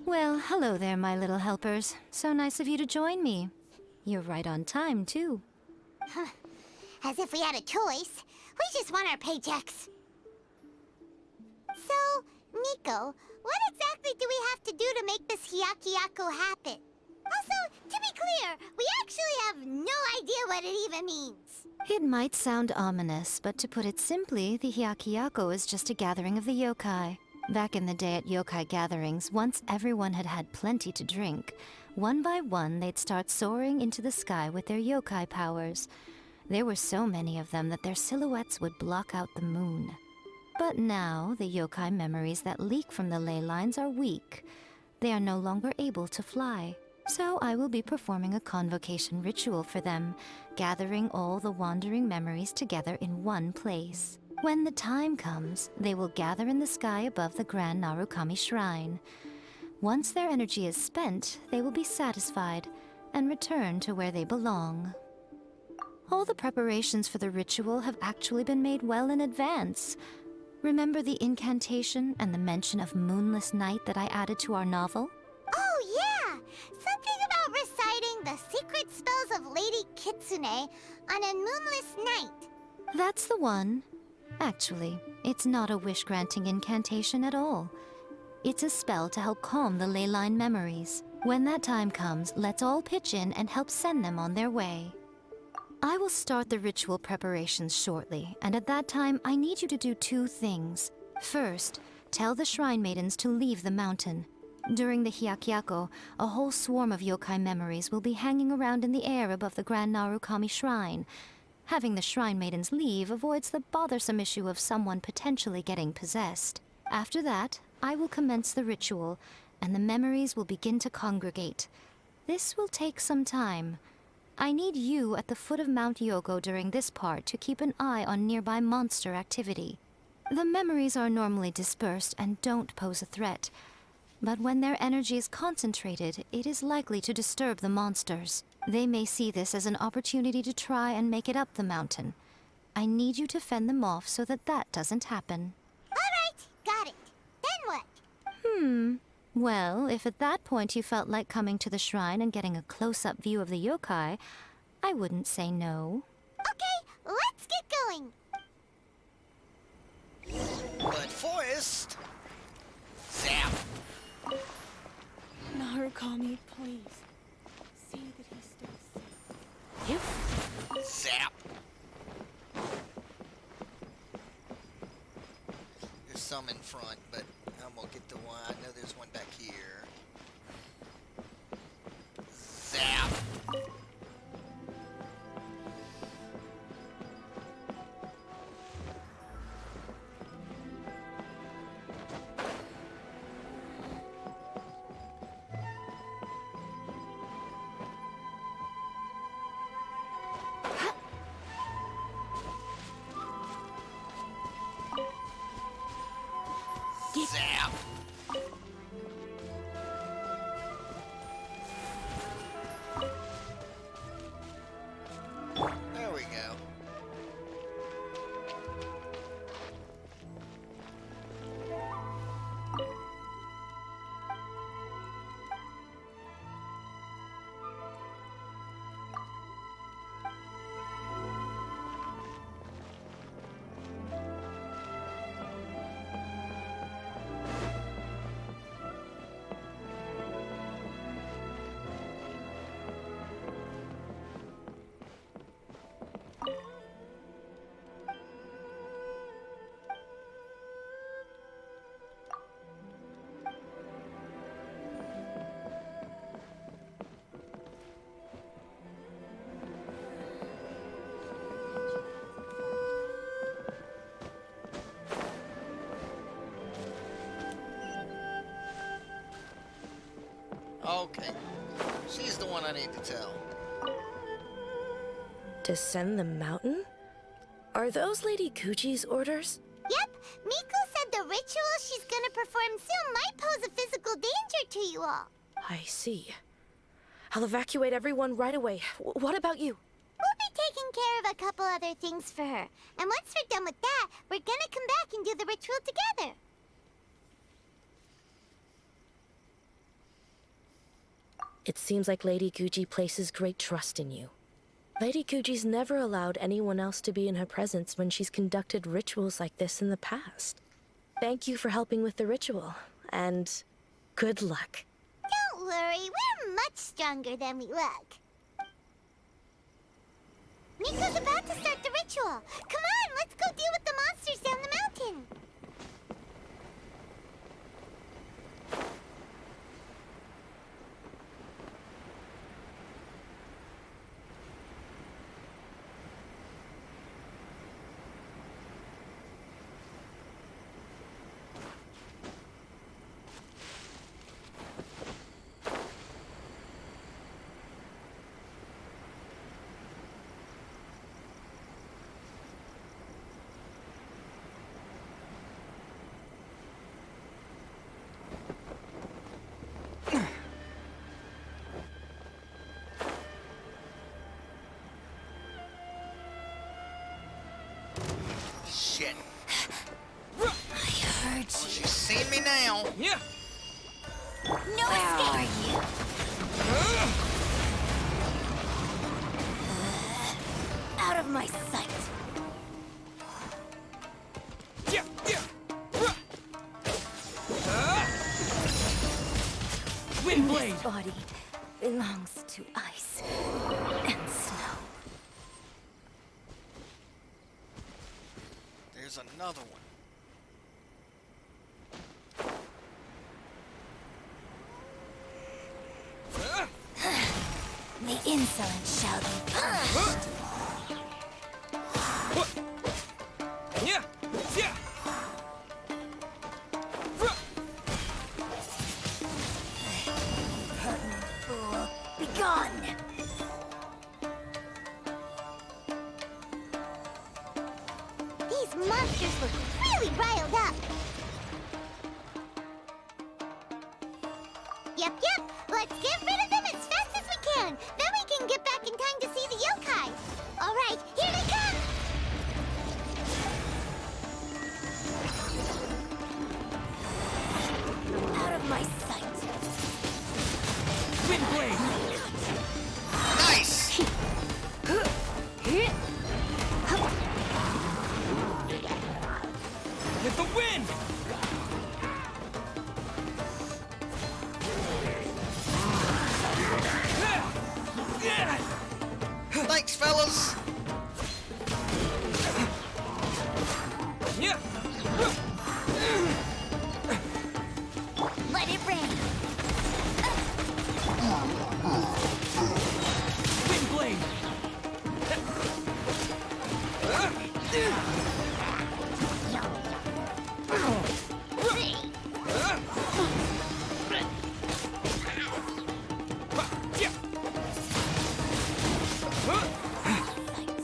S7: Well, hello there, my little helpers. So nice of you to join me. You're right on time, too.
S1: As if we had a choice. We just want our paychecks. So, Nico, what exactly do we have to do to make this Hyakyako happen? Also, to be clear, we actually have no idea what it even means.
S7: It might sound ominous, but to put it simply, the Hyakyako is just a gathering of the yokai. Back in the day at yokai gatherings, once everyone had had plenty to drink, one by one they'd start soaring into the sky with their yokai powers. There were so many of them that their silhouettes would block out the moon. But now, the yokai memories that leak from the ley lines are weak. They are no longer able to fly. So I will be performing a convocation ritual for them, gathering all the wandering memories together in one place. When the time comes, they will gather in the sky above the Grand Narukami Shrine. Once their energy is spent, they will be satisfied and return to where they belong. All the preparations for the ritual have actually been made well in advance. Remember the incantation and the mention of moonless night that I added to our novel?
S1: Oh, yeah! Something about reciting the secret spells of Lady Kitsune on a moonless night.
S7: That's the one. Actually, it's not a wish-granting incantation at all. It's a spell to help calm the ley line memories. When that time comes, let's all pitch in and help send them on their way. I will start the ritual preparations shortly, and at that time, I need you to do two things. First, tell the Shrine Maidens to leave the mountain. During the Hyakyako, a whole swarm of yokai memories will be hanging around in the air above the Grand Narukami Shrine. Having the Shrine Maidens leave avoids the bothersome issue of someone potentially getting possessed. After that, I will commence the ritual, and the memories will begin to congregate. This will take some time. I need you at the foot of Mount Yogo during this part to keep an eye on nearby monster activity. The memories are normally dispersed and don't pose a threat, but when their energy is concentrated, it is likely to disturb the monsters. They may see this as an opportunity to try and make it up the mountain. I need you to fend them off so that doesn't happen.
S1: All right, got it. Then what?
S7: Well, if at that point you felt like coming to the shrine and getting a close-up view of the yokai, I wouldn't say no.
S1: Okay, let's get going.
S4: But first... Zap!
S13: Narukami, please. See that he stays safe.
S4: Zap! There's some in front, but I'm gonna get the one. I know there's one back here. Zap! Zap! There we go. Okay. She's the one I need to tell.
S16: Descend the mountain? Are those Lady Kuchi's orders?
S1: Yep, Miku said the ritual she's gonna perform soon might pose a physical danger to you all.
S16: I see. I'll evacuate everyone right away. What about you?
S1: We'll be taking care of a couple other things for her. And once we're done with that, we're gonna come back and do the ritual together.
S16: It seems like Lady Guji places great trust in you. Lady Guji's never allowed anyone else to be in her presence when she's conducted rituals like this in the past. Thank you for helping with the ritual, and good luck.
S1: Don't worry, we're much stronger than we look. Miko's about to start the ritual. Come on, let's go deal with the monsters down the mountain.
S4: Shit.
S1: I heard you.
S4: She's seen me now.
S14: Yeah.
S1: No escape. Out of my sight.
S14: Yeah. Yeah. Wind blade.
S16: This body belongs to ice and snow.
S4: There's another one.
S1: The insolent shall be punished.
S14: Yeah. Yeah.
S1: Pertinent fool, begone! These monsters look really riled up. Yep. Let's get rid of them as fast as we can. Then we can get back in time to see the yokai. All right, here they come. Out of my sight.
S14: Wind blade.
S4: Nice!
S14: With the wind.
S4: Thanks, fellas.
S14: Yeah.
S1: Let it rain.
S14: Wind blade.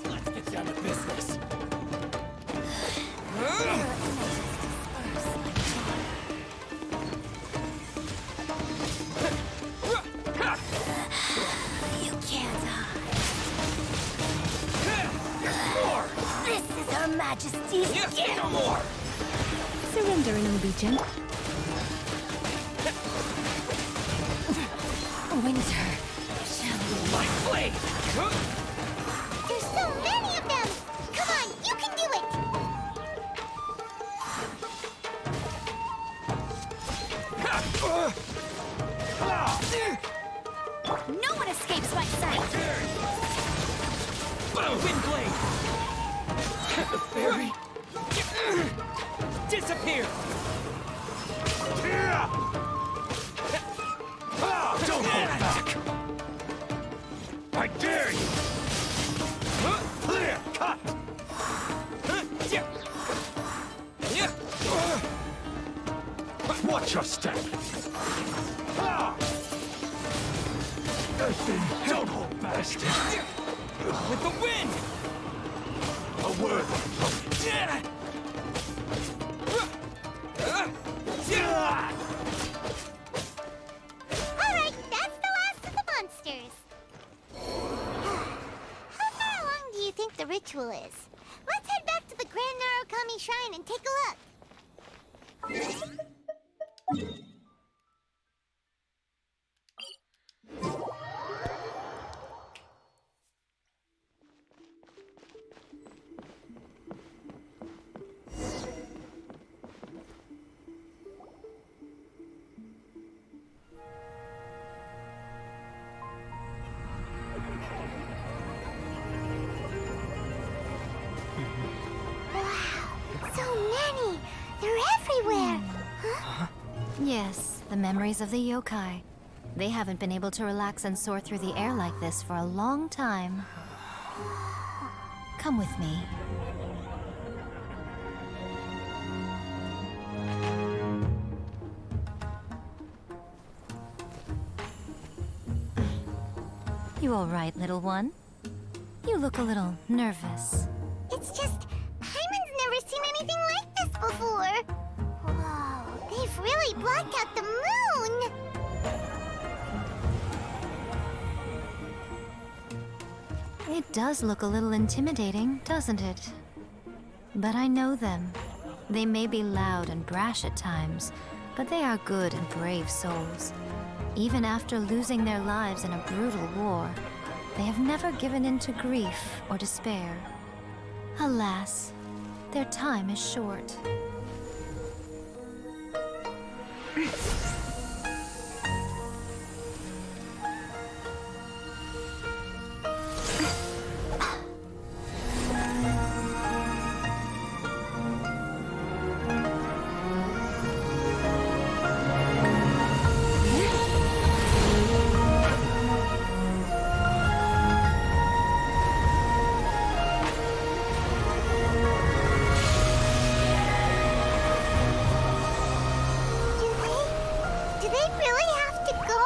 S14: Let's get down to business.
S1: You can't hide. This is Her Majesty's gift.
S14: No more.
S16: Surrender and obedience.
S1: Winter shall be.
S14: My blade.
S1: There's so many of them! Come on, you can do it! No one escapes my sight!
S14: Wind blade. The fairy. Disappear.
S15: Don't hold back! I dare you! Clear cut! Watch your step! Don't hold bastard!
S14: With the wind.
S15: A word!
S1: How far along do you think the ritual is? Let's head back to the Grand Narukami Shrine and take a look. So many! They're everywhere! Huh?
S7: Yes, the memories of the yokai. They haven't been able to relax and soar through the air like this for a long time. Come with me. You all right, little one? You look a little nervous.
S1: It's just, Hyman's never seen anything like this before. Whoa, they've really blocked out the moon!
S7: It does look a little intimidating, doesn't it? But I know them. They may be loud and brash at times, but they are good and brave souls. Even after losing their lives in a brutal war, they have never given in to grief or despair. Alas, their time is short.
S1: Do they really have to go?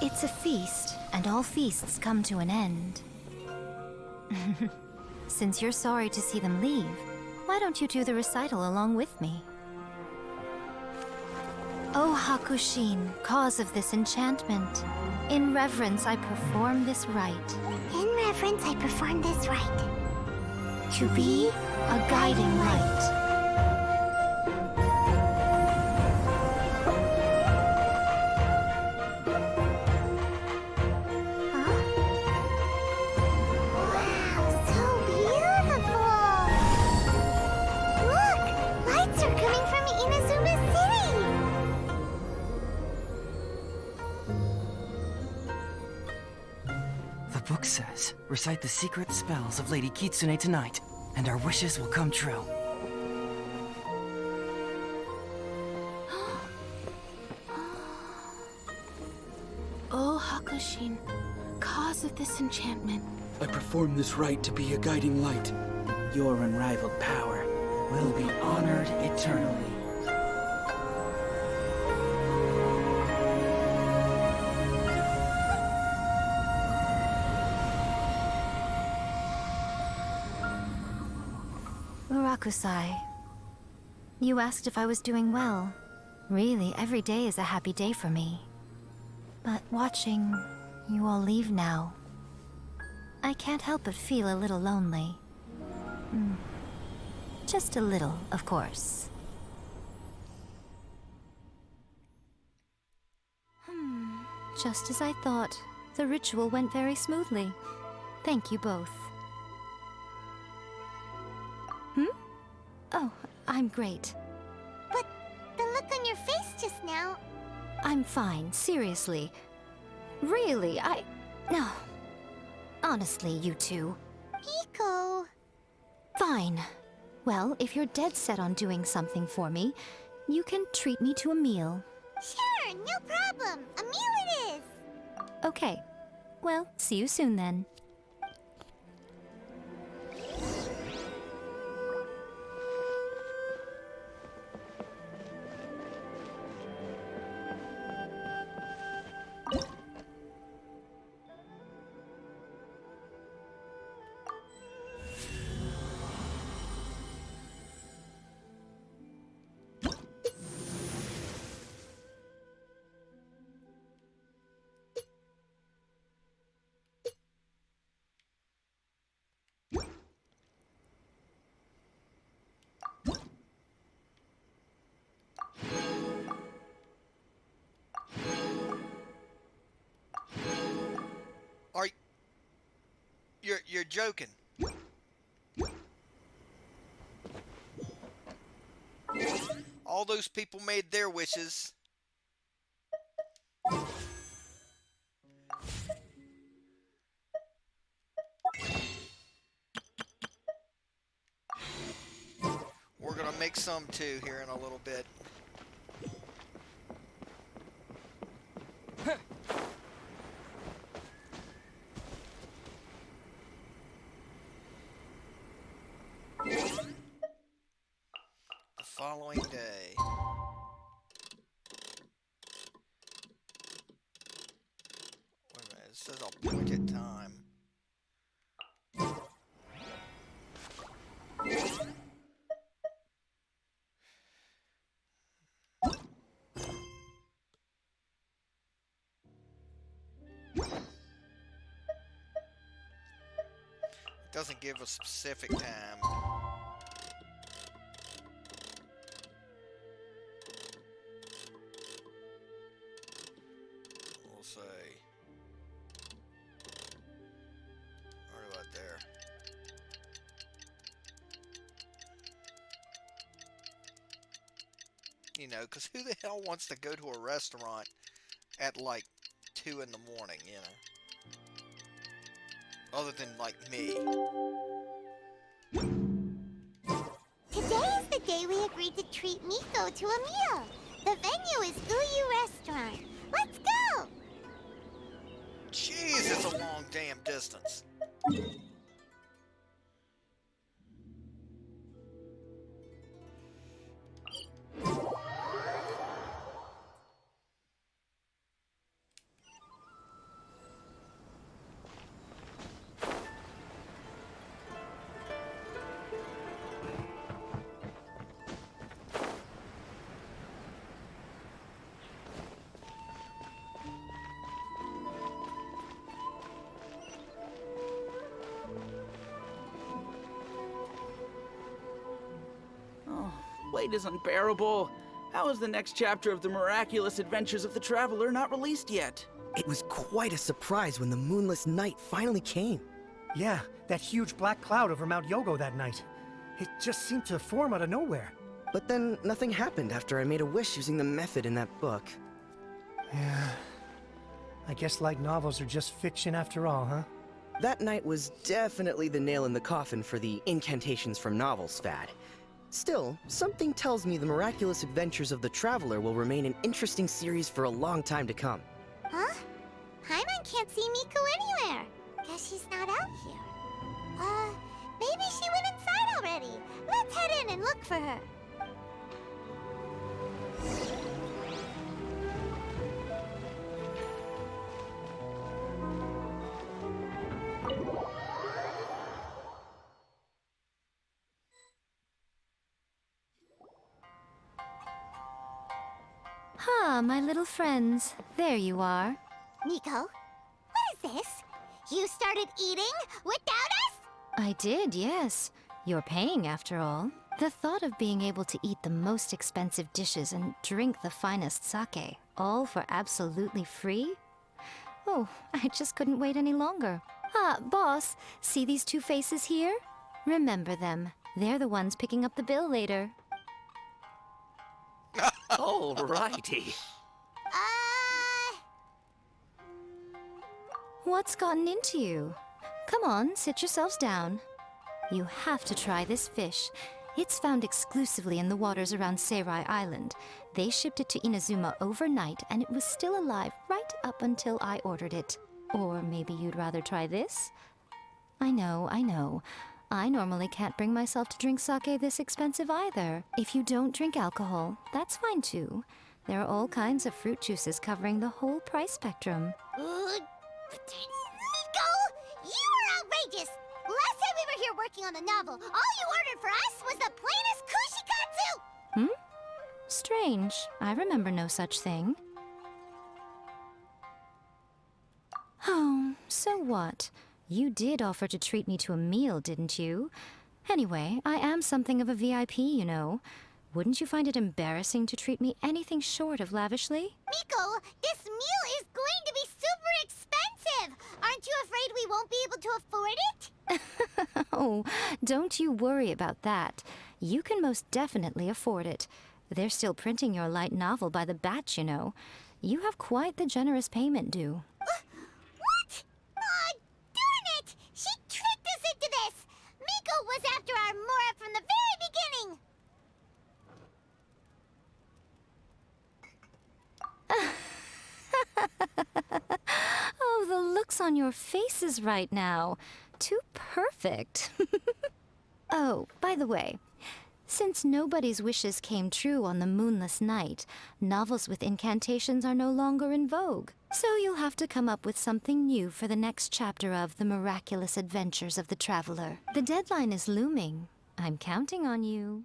S7: It's a feast, and all feasts come to an end. Since you're sorry to see them leave, why don't you do the recital along with me? O Hakushin, cause of this enchantment, in reverence I perform this rite.
S1: In reverence, I perform this rite.
S7: To be a guiding light.
S1: Lights are coming from Inazuma City!
S2: The book says, recite the secret spells of Lady Kitsune tonight, and our wishes will come true.
S17: O Hakushin, cause of this enchantment.
S12: I perform this rite to be a guiding light.
S10: Your unrivaled power will be honored eternally.
S7: Urakusai, you asked if I was doing well. Really, every day is a happy day for me. But watching you all leave now, I can't help but feel a little lonely. Just a little, of course. Just as I thought, the ritual went very smoothly. Thank you both. Oh, I'm great.
S1: But the look on your face just now...
S7: I'm fine, seriously. Really, No. Honestly, you two.
S1: Hiko...
S7: Fine. Well, if you're dead set on doing something for me, you can treat me to a meal.
S1: Sure, no problem. A meal it is.
S7: Okay. Well, see you soon then.
S4: You're joking. All those people made their wishes. We're gonna make some too here in a little bit. The following day. Wait a minute, it says appointed time. It doesn't give a specific time. We'll say right about there. You know, because who the hell wants to go to a restaurant at like 2 in the morning, you know? Other than like me.
S1: Today is the day we agreed to treat Miko to a meal. The venue is Uyu Restaurant. Let's go!
S4: Jeez, it's a long damn distance.
S10: Wait is unbearable. How is the next chapter of the miraculous adventures of the Traveler not released yet?
S12: It was quite a surprise when the moonless night finally came.
S9: Yeah, that huge black cloud over Mount Yogo that night. It just seemed to form out of nowhere.
S12: But then nothing happened after I made a wish using the method in that book.
S9: Yeah. I guess light novels are just fiction after all, huh?
S12: That night was definitely the nail in the coffin for the incantations from novels fad. Still, something tells me the miraculous adventures of the Traveler will remain an interesting series for a long time to come.
S1: Huh? Paimon can't see Miko anywhere. Guess she's not out here. Maybe she went inside already. Let's head in and look for her.
S7: Ah, my little friends. There you are.
S1: Miko, what is this? You started eating without us?
S7: I did, yes. You're paying after all. The thought of being able to eat the most expensive dishes and drink the finest sake, all for absolutely free? Oh, I just couldn't wait any longer. Ah, boss, see these two faces here? Remember them. They're the ones picking up the bill later.
S14: Alrighty.
S7: What's gotten into you? Come on, sit yourselves down. You have to try this fish. It's found exclusively in the waters around Seirai Island. They shipped it to Inazuma overnight, and it was still alive right up until I ordered it. Or maybe you'd rather try this? I know. I normally can't bring myself to drink sake this expensive either. If you don't drink alcohol, that's fine too. There are all kinds of fruit juices covering the whole price spectrum.
S1: Miko, you are outrageous! Last time we were here working on the novel, all you ordered for us was the plainest kushikatsu!
S7: Strange. I remember no such thing. Oh, so what? You did offer to treat me to a meal, didn't you? Anyway, I am something of a VIP, you know. Wouldn't you find it embarrassing to treat me anything short of lavishly?
S1: Miko, this meal is going to be super expensive! Aren't you afraid we we won't be able to afford it?
S7: Oh, don't you worry about that. You can most definitely afford it. They're still printing your light novel by the batch, you know. You have quite the generous payment due.
S1: What? Aw, darn it! She tricked us into this! Miko was after our Mora from the very beginning!
S7: Oh, the looks on your faces right now. Too perfect. Oh, by the way, since nobody's wishes came true on the moonless night, novels with incantations are no longer in vogue. So you'll have to come up with something new for the next chapter of The Miraculous Adventures of the Traveler. The deadline is looming. I'm counting on you.